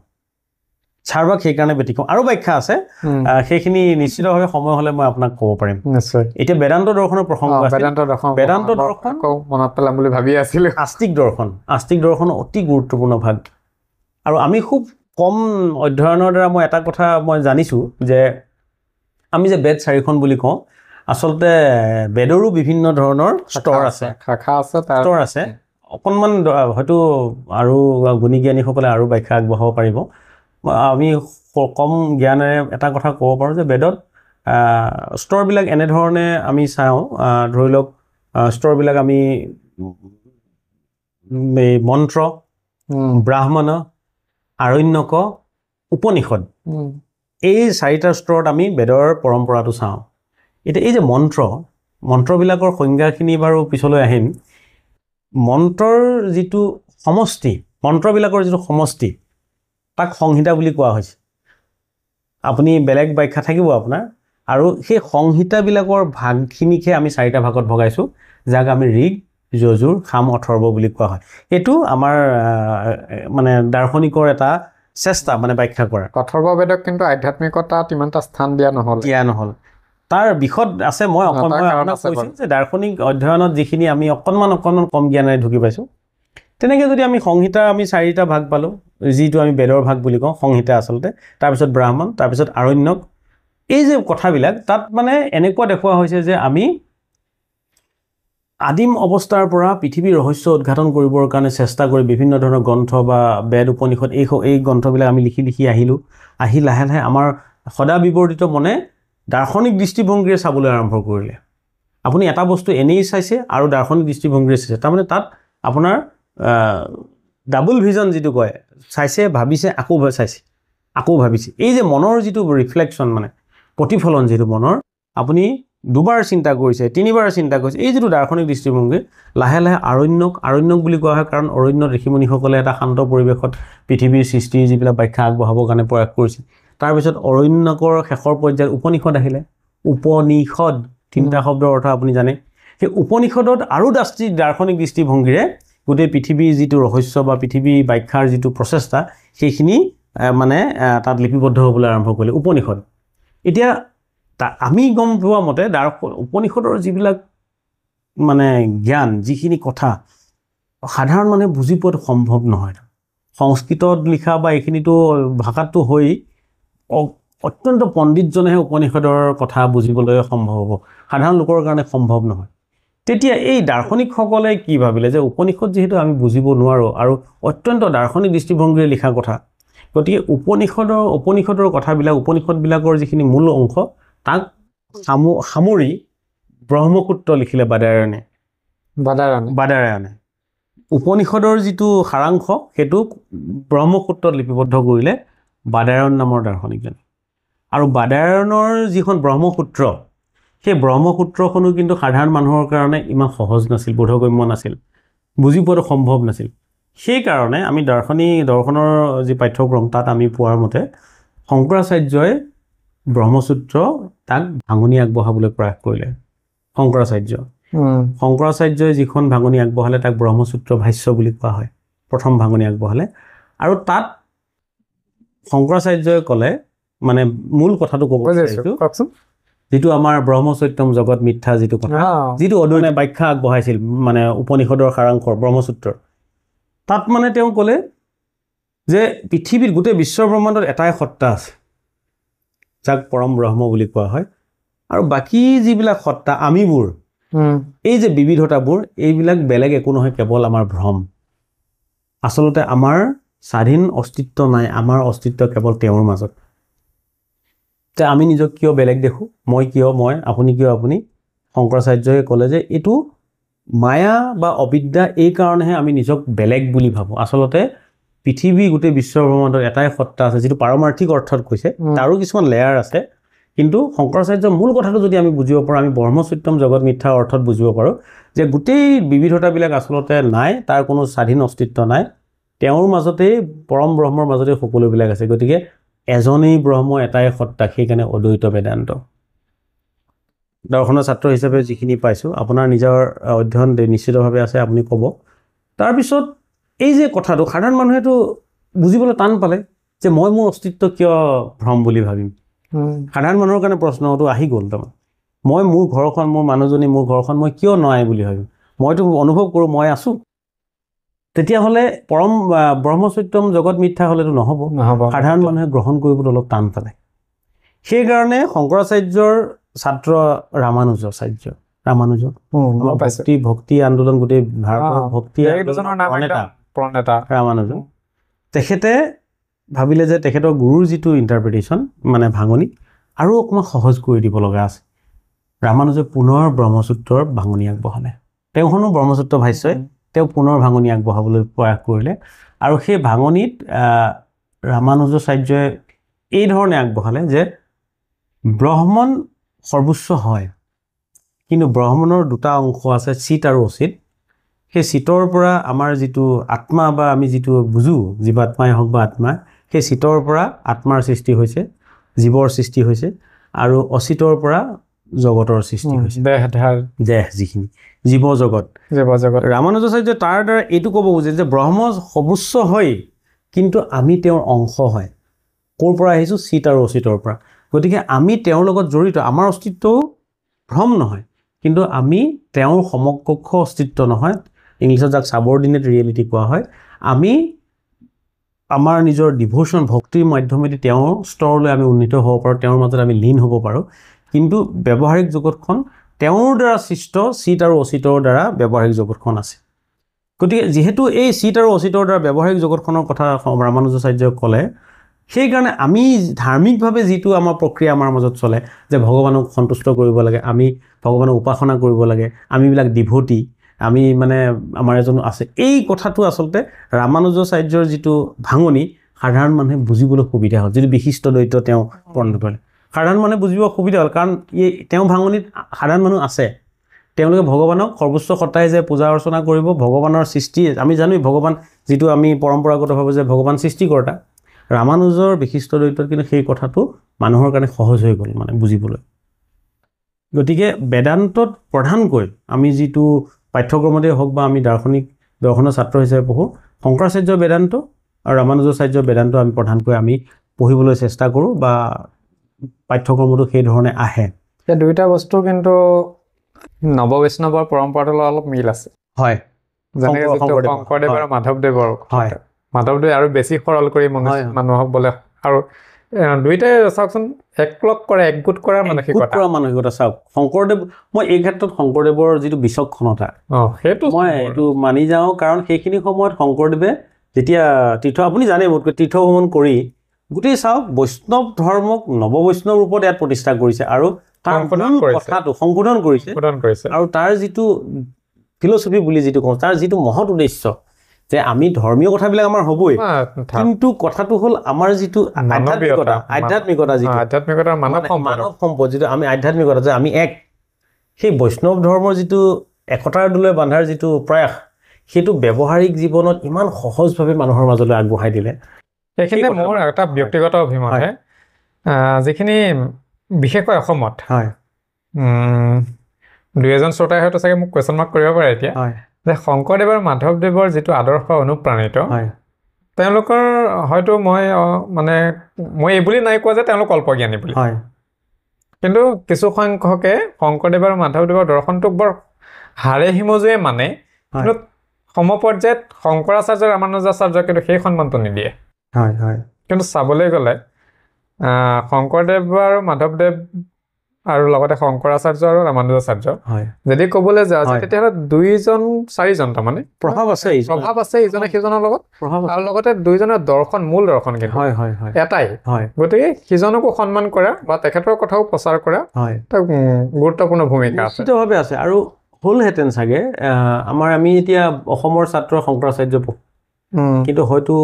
আৰু ব্যাখ্যা আছে সেইখিনি নিশ্চিতভাৱে সময় হ'লে মই আপোনাক ক'ব পাৰিম নিশ্চয় এতিয়া বেদান্ত দৰ্শনৰ প্ৰসংগ আছে বেদান্ত দৰ্শন মনত পেলাম বুলি ভাবি আছিলোঁ আস্তিক দৰ্শন অতি গুৰুত্বপূৰ্ণ ভাগ আৰু আমি খুব কম অধ্যয়নৰ দ্বাৰা মই এটা কথা মই জানিছোঁ যে আমি যে বেদ 4খন বুলি কওঁ আচলতে বেদৰো বিভিন্ন ধৰণৰ স্তৰ আছে স্তৰ আছে অকণমান হয়তো আৰু গুণী জ্ঞানীসকলে আৰু ব্যাখ্যা আগবঢ়াব পাৰিব আমি কম জ্ঞানেৰে এটা কথা ক'ব পাৰোঁ যে বেদত স্তৰবিলাক এনেধৰণে আমি চাওঁ ধৰি লওক স্তৰবিলাক আমি মন্ত্ৰ ব্ৰাহ্মণ আৰণ্যক উপনিষদ এই 4টা স্তৰত আমি বেদৰ পৰম্পৰাটো চাওঁ এতিয়া এই যে মন্ত্ৰবিলাকৰ সংজ্ঞাখিনি বাৰু পিছলৈ আহিম মন্ত্ৰৰ যিটো সমষ্টি মন্ত্ৰবিলাকৰ যিটো সমষ্টি তাক সংহিতা বুলি কোৱা হৈছে আপুনি বেলেগ ব্যাখ্যা থাকিব আপোনাৰ আৰু সেই সংহিতাবিলাকৰ ভাগখিনিকে আমি 4টা ভাগত ভগাইছোঁ যাক আমি ঋগ যজুৰ সাম অথৰ্ব বুলি কোৱা হয় এইটো আমাৰ মানে দাৰ্শনিকৰ এটা চেষ্টা মানে ব্যাখ্যা কৰা অথৰ্ব বেদক কিন্তু আধ্যাত্মিকতাত ইমানটা স্থান দিয়া নহ'ল তাৰ বিশদ আছে মই আপোনাক কৈছোঁ যে দাৰ্শনিক অধ্যয়নত যিখিনি আমি অকণমান কম জ্ঞানেৰে ঢুকি পাইছোঁ তেনেকৈ যদি আমি সংহিতা আমি 4টা ভাগ পালোঁ যিটো আমি বেদৰ ভাগ বুলি কওঁ সংহিতা আচলতে তাৰপিছত ব্ৰাহ্মণ তাৰপিছত আৰণ্যক এই যে কথাবিলাক তাত মানে এনেকুৱা দেখুওৱা হৈছে যে আমি আদিম অৱস্থাৰ পৰা পৃথিৱীৰ ৰহস্য উদ্ঘাটন কৰিবৰ কাৰণে চেষ্টা কৰি বিভিন্ন ধৰণৰ গ্ৰন্থ বা বেদ উপনিষদ এই গ্ৰন্থবিলাক আমি লিখি আহিলোঁ আহি লাহে লাহে আমাৰ সদা বিবৰ্তিত মনে দাৰ্শনিক দৃষ্টিভংগীৰে চাবলৈ আৰম্ভ কৰিলে আপুনি এটা বস্তু এনেই চাইছে আৰু দাৰ্শনিক দৃষ্টিভংগীৰে চাইছে তাৰমানে তাত আপোনাৰ ডাবল ভিজন যিটো কয় চাইছে ভাবিছে আকৌ ভাবিছে এই যে মনৰ যিটো ৰিফ্লেকশ্যন মানে প্ৰতিফলন যিটো মনৰ আপুনি দুবাৰ চিন্তা কৰিছে তিনিবাৰ চিন্তা কৰিছে এই যিটো দাৰ্শনিক দৃষ্টিভংগী লাহে লাহে আৰণ্যক বুলি কোৱা হয় কাৰণ অৰণ্যত ঋষিমুনিসকলে এটা শান্ত পৰিৱেশত পৃথিৱীৰ সৃষ্টিৰ যিবিলাক ব্যাখ্যা আগবঢ়াবৰ কাৰণে প্ৰয়াস কৰিছিল তাৰপিছত অৰণ্যকৰ শেষৰ পৰ্যায়ত উপনিষদ আহিলে উপনিষদ 3টা শব্দৰ অৰ্থ আপুনি জানে সেই উপনিষদত আৰু দাৰ্শনিক দৃষ্টিভংগীৰে গোটেই পৃথিৱীৰ যিটো ৰহস্য বা পৃথিৱী ব্যাখ্যাৰ যিটো প্ৰচেষ্টা সেইখিনি মানে তাত লিপিবদ্ধ হ'বলৈ আৰম্ভ কৰিলে উপনিষদ এতিয়া আমি গম পোৱা মতে উপনিষদৰ যিবিলাক মানে জ্ঞান যিখিনি কথা সাধাৰণ মানুহে বুজি পোৱাটো সম্ভৱ নহয় সংস্কৃতত লিখা বা এইখিনিতো ভাষাটো হৈ অত্যন্ত পণ্ডিতজনেহে উপনিষদৰ কথা বুজিবলৈ সম্ভৱ হ'ব সাধাৰণ লোকৰ কাৰণে সম্ভৱ নহয় তেতিয়া এই দাৰ্শনিকসকলে কি ভাবিলে যে উপনিষদ যিহেতু আমি বুজিব নোৱাৰোঁ আৰু অত্যন্ত দাৰ্শনিক দৃষ্টিভংগীৰে লিখা কথা গতিকে উপনিষদৰ কথাবিলাক উপনিষদবিলাকৰ যিখিনি মূল অংশ তাক সামৰি ব্ৰহ্মসূত্ৰ লিখিলে বাদাৰায়ণে উপনিষদৰ যিটো সাৰাংশ সেইটো ব্ৰহ্মসূত্ৰত লিপিবদ্ধ কৰিলে বাদাৰায়ণ নামৰ দাৰ্শনিকজনে আৰু বাদাৰায়ণৰ যিখন ব্ৰহ্মসূত্ৰ সেই ব্ৰহ্মসূত্ৰখনো কিন্তু সাধাৰণ মানুহৰ কাৰণে ইমান সহজ নাছিল বোধগম্য নাছিল বুজি পোৱাটো সম্ভৱ নাছিল সেইকাৰণে আমি দৰ্শনৰ যি পাঠ্যক্ৰম তাত আমি পোৱাৰ মতে শংকৰাচাৰ্যই ব্ৰহ্মসূত্ৰ তাক ভাঙনি আগবঢ়াবলৈ প্ৰয়াস কৰিলে শংকৰাচাৰ্যই যিখন ভাঙনি আগবঢ়ালে তাক ব্ৰহ্মসূত্ৰ ভাষ্য বুলি কোৱা হয় প্ৰথম ভাঙনি আগবঢ়ালে আৰু তাত শংকৰাচাৰ্যই ক'লে মানে মূল কথাটো ক'ব কওকচোন যিটো আমাৰ ব্ৰহ্মচত্যম জগত মিথ্যা যিটো কথা যিটো অদনে ব্যাখ্যা আগবঢ়াইছিল মানে উপনিষদৰ সাৰাংশৰ ব্ৰহ্মসূত্ৰৰ তাত মানে তেওঁ ক'লে যে পৃথিৱীৰ গোটেই বিশ্ব ব্ৰহ্মাণ্ডত এটাই সত্তা আছে যাক পৰম ব্ৰহ্ম বুলি কোৱা হয় আৰু বাকী যিবিলাক সত্তা আমিবোৰ এই যে বিবিধতাবোৰ এইবিলাক বেলেগ একো নহয় কেৱল আমাৰ ভ্ৰম আচলতে আমাৰ স্বাধীন অস্তিত্ব নাই আমাৰ অস্তিত্ব কেৱল তেওঁৰ মাজত তে আমি নিজক কিয় বেলেগ দেখোঁ মই কিয় মই আপুনি কিয় আপুনি শংকৰাচাৰ্যই ক'লে যে এইটো মায়া বা অবিদ্যা এই কাৰণেহে আমি নিজক বেলেগ বুলি ভাবোঁ আচলতে পৃথিৱী গোটেই বিশ্ব ব্ৰহ্মাণ্ডত এটাই সত্তা আছে যিটো পাৰমাৰ্থিক অৰ্থত কৈছে তাৰো কিছুমান লেয়াৰ আছে কিন্তু শংকৰাচাৰ্যৰ মূল কথাটো যদি আমি বুজিব পাৰোঁ, আমি ব্ৰহ্মসূত্ৰম জগত মিথ্যা অৰ্থত বুজিব পাৰোঁ যে গোটেই বিবিধতাবিলাক আচলতে নাই, তাৰ কোনো স্বাধীন অস্তিত্ব নাই, তেওঁৰ মাজতেই পৰম ব্ৰহ্মৰ মাজতেই সকলোবিলাক আছে। গতিকে এজনেই ব্ৰহ্ম, এটাই সত্তা, সেইকাৰণে অদ্বৈত বেদান্ত। দৰ্শনৰ ছাত্ৰ হিচাপে যিখিনি পাইছোঁ, আপোনাৰ নিজৰ অধ্যয়ন নিশ্চিতভাৱে আছে, আপুনি ক'ব। তাৰপিছত এই যে কথাটো সাধাৰণ মানুহেতো বুজিবলৈ টান পালে যে মই মোৰ অস্তিত্ব কিয় ভ্ৰম বুলি ভাবিম। সাধাৰণ মানুহৰ কাৰণে প্ৰশ্নটো আহি গ'ল। তাৰমানে মই মোৰ ঘৰখন, মোৰ মানুহজনী, মোৰ ঘৰখন মই কিয় নাই বুলি ভাবিম? মইতো অনুভৱ কৰোঁ মই আছোঁ। তেতিয়াহ'লে পৰম ব্ৰহ্মসূত্ৰম জগত মিথ্যা হ'লেতো নহ'ব। সাধাৰণ মানুহে গ্ৰহণ কৰিবলৈ অলপ টান পালে। সেইকাৰণে শংকৰাচাৰ্যৰ ছাত্ৰ ৰামানুজ ভক্তি আন্দোলন, গোটেই ভাৰতৰ ভক্তি প্ৰণেতা ৰামানুজ, তেখেতে ভাবিলে যে তেখেতৰ গুৰুৰ যিটো ইণ্টাৰপ্ৰিটেশ্যন মানে ভাঙনি আৰু অকণমান সহজ কৰি দিব লগা আছে। ৰামানুজে পুনৰ ব্ৰহ্মসূত্ৰৰ ভাঙনি আগবঢ়ালে। তেওঁখনো ব্ৰহ্মসূত্ৰ ভাষ্যই তেওঁ পুনৰ ভাঙনি আগবঢ়াবলৈ প্ৰয়াস কৰিলে। আৰু সেই ভাঙনিত ৰামানুজাচাৰ্যই এই ধৰণে আগবঢ়ালে যে ব্ৰহ্মণ সৰ্বোচ্চ হয়, কিন্তু ব্ৰহ্মণৰ দুটা অংশ আছে, চিত আৰু অচিত। সেই চিতৰ পৰা আমাৰ যিটো আত্মা বা আমি যিটো বুজোঁ, জীৱাত্মাই হওক বা আত্মা, সেই চিতৰ পৰা আত্মাৰ সৃষ্টি হৈছে, জীৱৰ সৃষ্টি হৈছে, আৰু অচিতৰ পৰা জগতৰ সৃষ্টি হৈছে, দেহ যিখিনি জীৱ জগত। ৰামানুজাচাৰ্য তাৰ দ্বাৰা এইটো ক'ব বুজে যে ব্ৰহ্ম সৰ্বোচ্চ হয়, কিন্তু আমি তেওঁৰ অংশ হয়। ক'ৰ পৰা আহিছোঁ? চিত আৰু অচিতৰ পৰা। গতিকে আমি তেওঁৰ লগত জড়িত, আমাৰ অস্তিত্বও ভ্ৰম নহয়, কিন্তু আমি তেওঁৰ সমকক্ষ অস্তিত্ব নহয়। ইংলিছত যাক ছাবঅৰ্ডিনেট ৰিয়েলিটি কোৱা হয়। আমি আমাৰ নিজৰ ডিভোশ্যন, ভক্তিৰ মাধ্যমেদি তেওঁৰ স্তৰলৈ আমি উন্নীত হ'ব পাৰোঁ, তেওঁৰ মাজত আমি লীন হ'ব পাৰোঁ। কিন্তু ব্যৱহাৰিক জগতখন তেওঁৰ দ্বাৰা সৃষ্ট চিত আৰু অচিতৰ দ্বাৰা ব্যৱহাৰিক জগতখন আছে। গতিকে যিহেতু এই চিত আৰু অচিতৰ দ্বাৰা ব্যৱহাৰিক জগতখনৰ কথা ৰামানুজাচাৰ্যই ক'লে, সেইকাৰণে আমি ধাৰ্মিকভাৱে যিটো আমাৰ প্ৰক্ৰিয়া আমাৰ মাজত চলে যে ভগৱানক সন্তুষ্ট কৰিব লাগে, আমি ভগৱানক উপাসনা কৰিব লাগে, আমিবিলাক ডিভোটি, আমি মানে আমাৰ এজন আছে, এই কথাটো আচলতে ৰামানুজাচাৰ্যৰ যিটো ভাঙনি সাধাৰণ মানুহে বুজিবলৈ সুবিধা হ'ল। যিটো বিশিষ্ট দ্বৈত তেওঁ বৰ্ণনা কৰিলে, সাধাৰণ মানুহে বুজিব সুবিধা হ'ল, কাৰণ তেওঁ ভাঙনিত সাধাৰণ মানুহ আছে। তেওঁলোকে ভগৱানক সৰ্বোচ্চ সত্তাই যে পূজা অৰ্চনা কৰিব, ভগৱানৰ সৃষ্টি, আমি জানোৱেই ভগৱান যিটো আমি পৰম্পৰাগতভাৱে যে ভগৱান সৃষ্টিকৰ্তা। ৰামানুজৰ বিশিষ্ট দ্বৈতত কিন্তু সেই কথাটো মানুহৰ কাৰণে সহজ হৈ গ'ল মানে বুজিবলৈ। গতিকে বেদান্তত প্ৰধানকৈ আমি যিটো পাঠ্যক্ৰমতে হওক বা আমি দৰ্শনৰ ছাত্ৰ হিচাপে পঢ়োঁ, শংকৰাচাৰ্য বেদান্ত আৰু ৰামানুজাচাৰ্য বেদান্ত আমি প্ৰধানকৈ আমি পঢ়িবলৈ চেষ্টা কৰোঁ, বা পাঠ্যক্ৰমতো সেই ধৰণে আহে। এই দুইটা বস্তু কিন্তু নৱ বৈষ্ণৱৰ পৰম্পৰাটোৰ অলপ মিল আছে। হয়, যেনেকৈ শংকৰদেৱ আৰু মাধৱদেৱৰ, মাধৱদেৱে আৰু বেছি সৰল কৰি মানুহক বোলে, আৰু দুইটাই চাওকচোন একলগ কৰে, একগোট কৰাৰ মানসিকতা চাওক। শংকৰদেৱ, মই এই ক্ষেত্ৰত শংকৰদেৱৰ যিটো বিচক্ষণতা সেইটো মই এইটো মানি যাওঁ, কাৰণ সেইখিনি সময়ত শংকৰদেৱে যেতিয়া আপুনি জানে মোতকৈ তীৰ্থ ভ্ৰমণ কৰি গোটেই চাওক বৈষ্ণৱ ধৰ্মক নৱ বৈষ্ণৱ ৰূপত ইয়াত প্ৰতিষ্ঠা কৰিছে, আৰু তাৰ কথাটো সংশোধন কৰিছে, আৰু তাৰ যিটো ফিলচফি বুলি যিটো কওঁ, তাৰ যিটো মহৎ উদ্দেশ্য যে আমি ধৰ্মীয় কথাবিলাক আমাৰ হ'বই, কিন্তু কথাটো হ'ল আমাৰ যিটো আধ্যাত্মিকতা মানৱ সম্পদ, যিটো আমি আধ্যাত্মিকতা, যে আমি এক, সেই বৈষ্ণৱ ধৰ্মৰ যিটো একতাৰ দোলে বান্ধাৰ যিটো প্ৰয়াস, সেইটো ব্যৱহাৰিক জীৱনত ইমান সহজভাৱে মানুহৰ মাজলৈ আগবঢ়াই দিলে। এইখিনিতে মোৰ এটা ব্যক্তিগত অভিমতহে, যিখিনি বিশেষকৈ অসমত দুই এজন শ্ৰোতাই হয়তো চাগে মোক কুৱেশ্যন মাৰ্ক কৰিব পাৰে এতিয়া, যে শংকৰদেৱ আৰু মাধৱদেৱৰ যিটো আদৰ্শ অনুপ্ৰাণিত, তেওঁলোকৰ হয়তো মই এই বুলি নাই কোৱা যে তেওঁলোক অল্পজ্ঞানী বুলি, কিন্তু কিছু সংখ্যকে শংকৰদেৱ আৰু মাধৱদেৱৰ দৰ্শনটোক বৰ হাড়ে হিমজুৱে মানে, কিন্তু সমপৰ্যায়ত শংকৰাচাৰ্য ৰামানুজাচাৰ্য কিন্তু সেই সন্মানটো নিদিয়ে। কিন্তু চাবলৈ গ'লে শংকৰদেৱ আৰু মাধৱদেৱ আৰু লগতে শংকৰাচাৰ্য আৰু ৰামানুজাচাৰ্য যদি ক'বলৈ যাওঁ, তেতিয়াহ'লে 2-4জন তাৰমানে প্ৰভাৱ আছে ইজনে সিজনৰ লগত, আৰু লগতে দুইজনৰ দৰ্শন, মূল দৰ্শন কিন্তু এটাই। গতিকে সিজনকো সন্মান কৰা বা তেখেতৰ কথাও প্ৰচাৰ কৰা এটা গুৰুত্বপূৰ্ণ ভূমিকা নিশ্চিতভাৱে আছে। আৰু হ'লহেঁতেন চাগে আমি এতিয়া অসমৰ ছাত্ৰ শংকৰাচাৰ্য পঢ়োঁ, কিন্তু হয়তো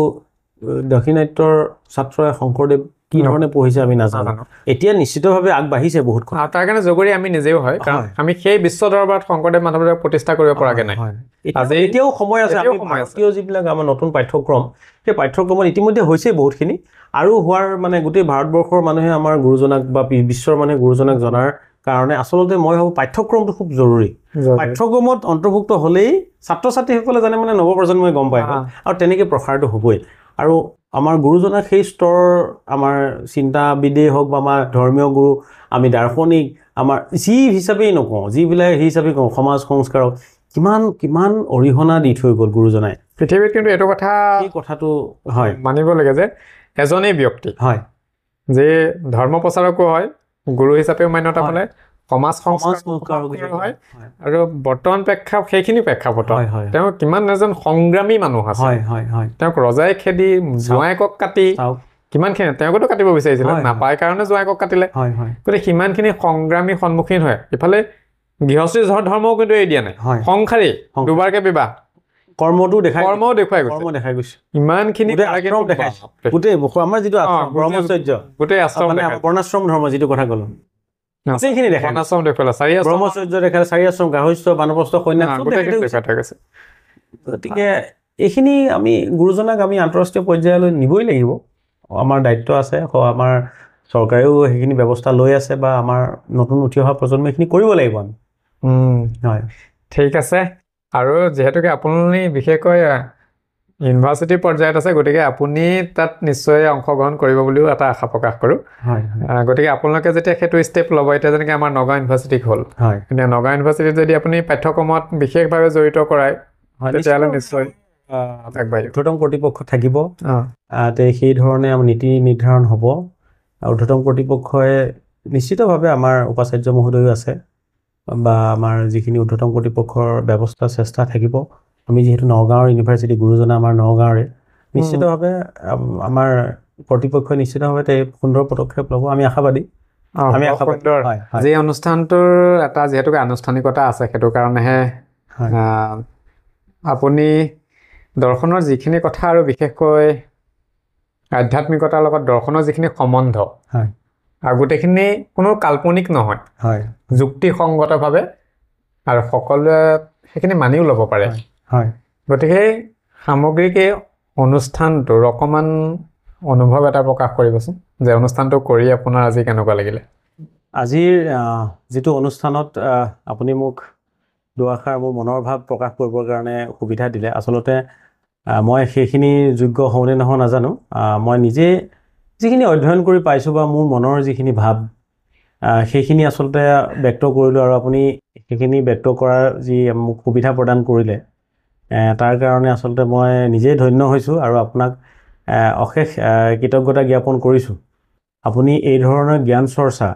দক্ষিণাত্যৰ ছাত্ৰই শংকৰদেৱ কি ধৰণে পঢ়িছে আমি নাজানো নাজানো। এতিয়া নিশ্চিতভাৱে আগবাঢ়িছে বহুত কথা তাৰ কাৰণে জগৰী আমি নিজেও হয় কাৰণ হয়। আমি সেই বিশ্ব দৰবাৰত শংকৰদেৱ মাধৱদেৱক প্ৰতিষ্ঠা কৰিব পৰাকৈ নাই। এতিয়াও সময় আছে এতিয়াও আমি সময় আছে। ভাৰতীয় যিবিলাক আমাৰ নতুন পাঠ্যক্ৰম সেই পাঠ্যক্ৰমত ইতিমধ্যে হৈছে বহুতখিনি আৰু হোৱাৰ মানে গোটেই ভাৰতবৰ্ষৰ মানুহে আমাৰ গুৰুজনাক বা বিশ্বৰ মানুহে গুৰুজনাক জনাৰ কাৰণে আচলতে মই ভাবোঁ পাঠ্যক্ৰমটো খুব জৰুৰী পাঠ্যক্ৰমত অন্তৰ্ভুক্ত হ'লেই ছাত্ৰ ছাত্ৰীসকলে জানে মানে নৱপ্ৰজন্মই গম পায় আৰু তেনেকৈ প্ৰসাৰটো হ'বই আৰু আমাৰ গুৰুজনাক সেই স্তৰ আমাৰ চিন্তাবিদেই হওক বা আমাৰ ধৰ্মীয় গুৰু আমি দাৰ্শনিক আমাৰ যি হিচাপেই নকওঁ যিবিলাক সেই হিচাপে কওঁ সমাজ সংস্কাৰক কিমান কিমান অৰিহণা দি থৈ গ'ল গুৰুজনাই পৃথিৱীত কিন্তু এইটো কথা এই কথাটো হয় মানিব লাগে যে এজনেই ব্যক্তি হয় যে ধৰ্ম প্ৰচাৰকো হয় গুৰু হিচাপেও মান্যতা পালে সমাজ সংস্কাৰ হয় আৰু বৰ্তমান সেইখিনি প্ৰেক্ষাপটত তেওঁ কিমান এজন সংগ্ৰামী মানুহ আছে তেওঁক ৰজাই খেদি জোঁৱায়েকক কাটি কিমানখিনি তেওঁকতো কাটিব বিচাৰিছিলে নাপায় কাৰণে জোঁৱায়েকক কাটিলে গতিকে সিমানখিনি সংগ্ৰামী সন্মুখীন হয় ইফালে গৃহস্থী ধৰ্মও কিন্তু এৰি দিয়া নাই সংসাৰী দুবাৰকে বিবাহ কৰ্মও দেখুৱাই গৈছে ইমানখিনি গোটেই আমাৰ যিটো ব্ৰহ্মচৰ্য গোটেই বৰ্ণাশ্ৰম ধৰ্ম যিটো কথা ক'লো গোটেইখিনি ব্ৰহ্মচৰ্য দেখালে 4 আশ্ৰম গাহস্থ বানপ্ৰস্থ সন্ন্যাস গতিকে এইখিনি আমি গুৰুজনাক আমি আন্তঃৰাষ্ট্ৰীয় পৰ্যায়লৈ নিবই লাগিব আমাৰ দায়িত্ব আছে আমাৰ চৰকাৰেও সেইখিনি ব্যৱস্থা লৈ আছে বা আমাৰ নতুন উঠি অহা প্ৰজন্ম এইখিনি কৰিব লাগিব আমি হয় ঠিক আছে আৰু যিহেতুকে আপুনি বিশেষকৈ ইউনিভাৰ্চিটি পৰ্যায়ত আছে গতিকে আপুনি তাত নিশ্চয় অংশগ্ৰহণ কৰিব বুলিও এটা আশা প্ৰকাশ কৰোঁ গতিকে আপোনালোকে যেতিয়া সেইটো ষ্টেপ ল'ব এতিয়া যেনেকৈ আমাৰ নগাঁও ইউনিভাৰ্চিটি হ'ল এতিয়া নগাঁও ইউনিভাৰ্চিটিত যদি আপুনি পাঠ্যক্ৰমত বিশেষভাৱে জড়িত কৰায় তেতিয়াহ'লে নিশ্চয় ঊৰ্ধ্বতম কৰ্তৃপক্ষ থাকিব সেই ধৰণে আমাৰ নীতি নিৰ্ধাৰণ হ'ব আৰু ঊৰ্ধ্বতম কৰ্তৃপক্ষই নিশ্চিতভাৱে আমাৰ উপাচাৰ্য মহোদয়ো আছে বা আমাৰ যিখিনি ঊৰ্ধ্বতম কৰ্তৃপক্ষৰ ব্যৱস্থা চেষ্টা থাকিব আমি যিহেতু নগাঁৱৰ ইউনিভাৰ্চিটি গুৰুজনা আমাৰ নগাঁৱৰে নিশ্চিতভাৱে আমাৰ কৰ্তৃপক্ষই নিশ্চিতভাৱে সুন্দৰ পদক্ষেপ ল'ব আমি আশাবাদী যি অনুষ্ঠানটোৰ এটা যিহেতুকে আনুষ্ঠানিকতা আছে সেইটো কাৰণেহে আপুনি দৰ্শনৰ যিখিনি কথা আৰু বিশেষকৈ আধ্যাত্মিকতাৰ লগত দৰ্শনৰ যিখিনি সম্বন্ধ আৰু গোটেইখিনি কোনো কাল্পনিক নহয় যুক্তিসংগতভাৱে আৰু সকলোৱে সেইখিনি মানিও ল'ব পাৰে গতিকে সামগ্ৰিক এই অনুষ্ঠানটোৰ অকণমান অনুভৱ এটা প্ৰকাশ কৰিবচোন যে অনুষ্ঠানটো কৰি আপোনাৰ আজি কেনেকুৱা লাগিলে আজিৰ যিটো অনুষ্ঠানত আপুনি মোক দুআষাৰ মোৰ মনৰ ভাৱ প্ৰকাশ কৰিবৰ কাৰণে সুবিধা দিলে আচলতে মই সেইখিনি যোগ্য হওঁনে নহয় নাজানো মই নিজে যিখিনি অধ্যয়ন কৰি পাইছোঁ বা মোৰ মনৰ যিখিনি ভাৱ সেইখিনি আচলতে ব্যক্ত কৰিলোঁ আৰু আপুনি সেইখিনি ব্যক্ত কৰাৰ যি মোক সুবিধা প্ৰদান কৰিলে তাৰ কাৰণে আচলতে মই নিজেই ধন্য হৈছোঁ আৰু আপোনাক অশেষ কৃতজ্ঞতা জ্ঞাপন কৰিছোঁ আপুনি এই ধৰণৰ জ্ঞান চৰ্চা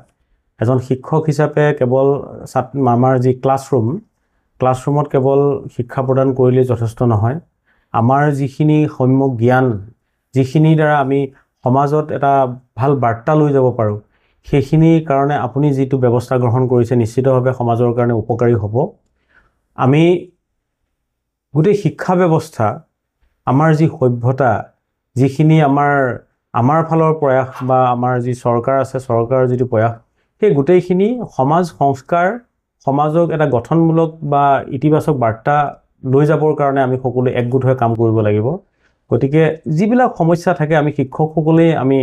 এজন শিক্ষক হিচাপে কেৱল আমাৰ যি ক্লাছৰুমত কেৱল শিক্ষা প্ৰদান কৰিলেই যথেষ্ট নহয় আমাৰ যিখিনি সম্যক জ্ঞান যিখিনিৰ দ্বাৰা আমি সমাজত এটা ভাল বাৰ্তা লৈ যাব পাৰোঁ সেইখিনিৰ কাৰণে আপুনি যিটো ব্যৱস্থা গ্ৰহণ কৰিছে নিশ্চিতভাৱে সমাজৰ কাৰণে উপকাৰী হ'ব আমি গোটেই শিক্ষা ব্যৱস্থা আমাৰ যি সভ্যতা যিখিনি আমাৰ ফালৰ প্ৰয়াস বা আমাৰ যি চৰকাৰ আছে চৰকাৰৰ যিটো প্ৰয়াস সেই গোটেইখিনি সমাজ সংস্কাৰ সমাজক এটা গঠনমূলক বা ইতিবাচক বাৰ্তা লৈ যাবৰ কাৰণে আমি সকলোৱে একগোট হৈ কাম কৰিব লাগিব গতিকে যিবিলাক সমস্যা থাকে আমি শিক্ষকসকলেই আমি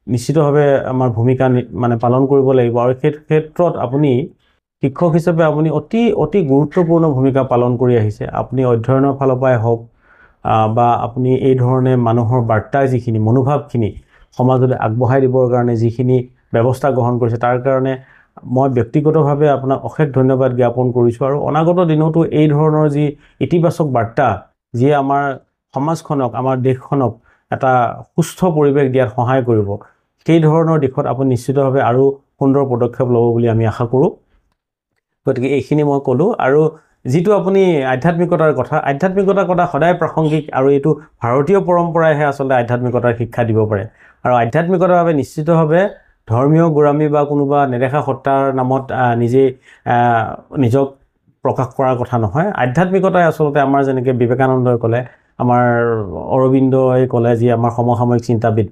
নিশ্চিতভাৱে আমাৰ ভূমিকা মানে পালন কৰিব লাগিব আৰু সেই ক্ষেত্ৰত আপুনি শিক্ষক হিচাপে আপুনি অতি গুৰুত্বপূৰ্ণ ভূমিকা পালন কৰি আহিছে আপুনি অধ্যয়নৰ ফালৰ পৰাই হওক বা আপুনি এই ধৰণে মানুহৰ বাৰ্তা যিখিনি মনোভাৱখিনি সমাজলৈ আগবঢ়াই দিবৰ কাৰণে যিখিনি ব্যৱস্থা গ্ৰহণ কৰিছে তাৰ কাৰণে মই ব্যক্তিগতভাৱে আপোনাক অশেষ ধন্যবাদ জ্ঞাপন কৰিছোঁ আৰু অনাগত দিনতো এই ধৰণৰ যি ইতিবাচক বাৰ্তা যিয়ে আমাৰ সমাজখনক আমাৰ দেশখনক এটা সুস্থ পৰিৱেশ দিয়াত সহায় কৰিব সেই ধৰণৰ দিশত আপুনি নিশ্চিতভাৱে আৰু সুন্দৰ পদক্ষেপ ল'ব বুলি আমি আশা কৰোঁ গতিকে এইখিনি মই ক'লোঁ আৰু যিটো আপুনি আধ্যাত্মিকতাৰ কথা সদায় প্ৰাসংগিক আৰু এইটো ভাৰতীয় পৰম্পৰাইহে আচলতে আধ্যাত্মিকতাৰ শিক্ষা দিব পাৰে আৰু আধ্যাত্মিকতাৰ বাবে নিশ্চিতভাৱে ধৰ্মীয় গোড়ামী বা কোনোবা নেদেখা সত্তাৰ নামত নিজক প্ৰকাশ কৰাৰ কথা নহয় আধ্যাত্মিকতাই আচলতে আমাৰ যেনেকৈ বিবেকানন্দই ক'লে আমাৰ অৰবিন্দই ক'লে যি আমাৰ সমসাময়িক চিন্তাবিদ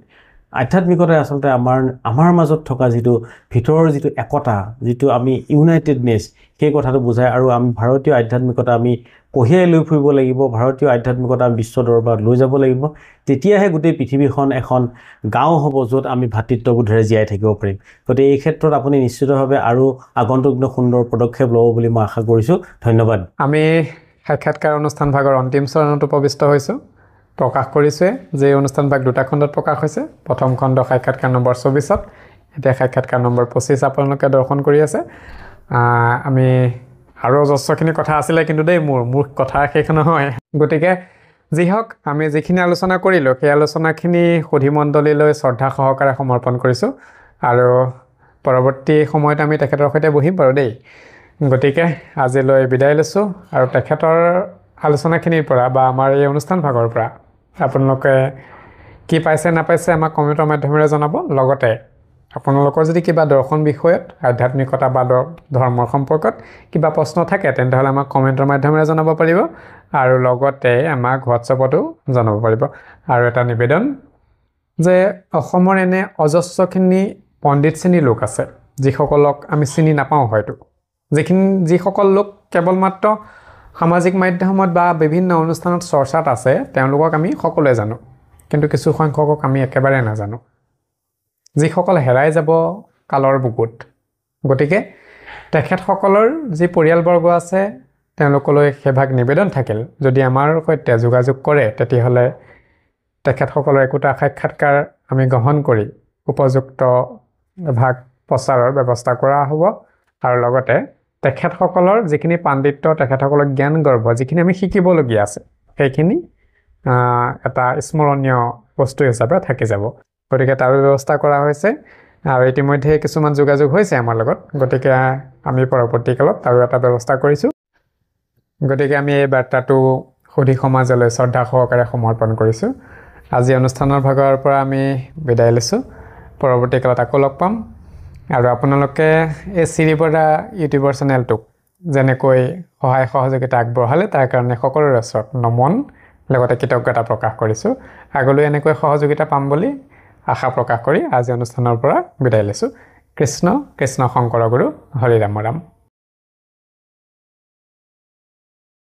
আধ্যাত্মিকতাই আচলতে আমাৰ মাজত থকা যিটো ভিতৰৰ যিটো একতা, যিটো আমি ইউনাইটেডনেছ, সেই কথাটো বুজায়। আৰু আমি ভাৰতীয় আধ্যাত্মিকতা আমি কঢ়িয়াই লৈ ফুৰিব লাগিব, ভাৰতীয় আধ্যাত্মিকতা আমি বিশ্ব দৰবাৰত লৈ যাব লাগিব। তেতিয়াহে গোটেই পৃথিৱীখন এখন গাঁও হ'ব, য'ত আমি ভাতৃত্ববোধেৰে জীয়াই থাকিব পাৰিম। গতিকে এই ক্ষেত্ৰত আপুনি নিশ্চিতভাৱে আৰু আগন্তুক দিনত সুন্দৰ পদক্ষেপ ল'ব বুলি মই আশা কৰিছোঁ। ধন্যবাদ। আমি সাক্ষাৎকাৰ অনুষ্ঠান ভাগৰ অন্তিম চৰণত উপবিষ্ট হৈছোঁ। প্ৰকাশ কৰিছোঁৱে যে এই অনুষ্ঠান ভাগ 2টা খণ্ডত প্ৰকাশ হৈছে। প্ৰথম খণ্ড সাক্ষাৎকাৰ নম্বৰ 24ত, এতিয়া সাক্ষাৎকাৰ নম্বৰ 25 আপোনালোকে দৰ্শন কৰি আছে। আমি আৰু অজস্ৰখিনি কথা আছিলে, কিন্তু দেই মোৰ কথা শেষ নহয়। গতিকে যি হওক, আমি যিখিনি আলোচনা কৰিলোঁ সেই আলোচনাখিনি সুধীমণ্ডলীলৈ শ্ৰদ্ধা সহকাৰে সমৰ্পণ কৰিছোঁ। আৰু পৰৱৰ্তী সময়ত আমি তেখেতৰ সৈতে বহিম বাৰু দেই। গতিকে আজিলৈ বিদায় লৈছোঁ। আৰু তেখেতৰ আলোচনাখিনিৰ পৰা বা আমাৰ এই অনুষ্ঠান ভাগৰ পৰা আপোনালোকে কি পাইছে নাপাইছে আমাক কমেণ্টৰ মাধ্যমেৰে জনাব। লগতে আপোনালোকৰ যদি কিবা দৰ্শন বিষয়ত, আধ্যাত্মিকতা বা ধৰ্মৰ সম্পৰ্কত কিবা প্ৰশ্ন থাকে, তেন্তেহ'লে আমাক কমেণ্টৰ মাধ্যমেৰে জনাব পাৰিব। আৰু লগতে আমাক হোৱাটছএপতো জনাব পাৰিব। আৰু এটা নিবেদন যে অসমৰ এনে অজস্ৰখিনি পণ্ডিত শ্ৰেণীৰ লোক আছে, যিসকলক আমি চিনি নাপাওঁ হয়তো। যিসকল লোক কেৱল মাত্ৰ সামাজিক মাধ্যমত বা বিভিন্ন অনুষ্ঠানত চৰ্চাত আছে, তেওঁলোকক আমি সকলোৱে জানো, কিন্তু কিছু সংখ্যকক আমি একেবাৰে নাজানো, যিসকল হেৰাই যাব কালৰ বুকুত। গতিকে তেখেতসকলৰ যি পৰিয়ালবৰ্গ আছে, তেওঁলোকলৈ সেইভাগ নিবেদন থাকিল, যদি আমাৰ সৈতে যোগাযোগ কৰে, তেতিয়াহ'লে তেখেতসকলৰ একোটা সাক্ষাৎকাৰ আমি গ্ৰহণ কৰি উপযুক্ত ভাগ প্ৰচাৰৰ ব্যৱস্থা কৰা হ'ব। আৰু লগতে তেখেতসকলৰ যিখিনি পাণ্ডিত্য, তেখেতসকলৰ জ্ঞান গৰ্ভ, যিখিনি আমি শিকিবলগীয়া আছে, সেইখিনি এটা স্মৰণীয় বস্তু হিচাপে থাকি যাব। গতিকে তাৰো ব্যৱস্থা কৰা হৈছে। আৰু ইতিমধ্যে কিছুমান যোগাযোগ হৈছে আমাৰ লগত। গতিকে আমি পৰৱৰ্তী কালত আৰু এটা ব্যৱস্থা কৰিছোঁ। গতিকে আমি এই বাৰ্তাটো সুধী সমাজলৈ শ্ৰদ্ধা সহকাৰে সমৰ্পণ কৰিছোঁ। আজি অনুষ্ঠানৰ ভাগৰ পৰা আমি বিদায় লৈছোঁ। পৰৱৰ্তী কালত আকৌ লগ পাম। আৰু আপোনালোকে এই চিৰি বৰা ইউটিউবৰ চেনেলটোক যেনেকৈ সহায় সহযোগিতা আগবঢ়ালে, তাৰ কাৰণে সকলোৰে ওচৰত নমন, লগতে কৃতজ্ঞতা প্ৰকাশ কৰিছোঁ। আগলৈ এনেকৈ সহযোগিতা পাম বুলি আশা প্ৰকাশ কৰি আজি অনুষ্ঠানৰ পৰা বিদায় লৈছোঁ। কৃষ্ণ কৃষ্ণ শংকৰ গুৰু হৰি ৰাম ৰাম।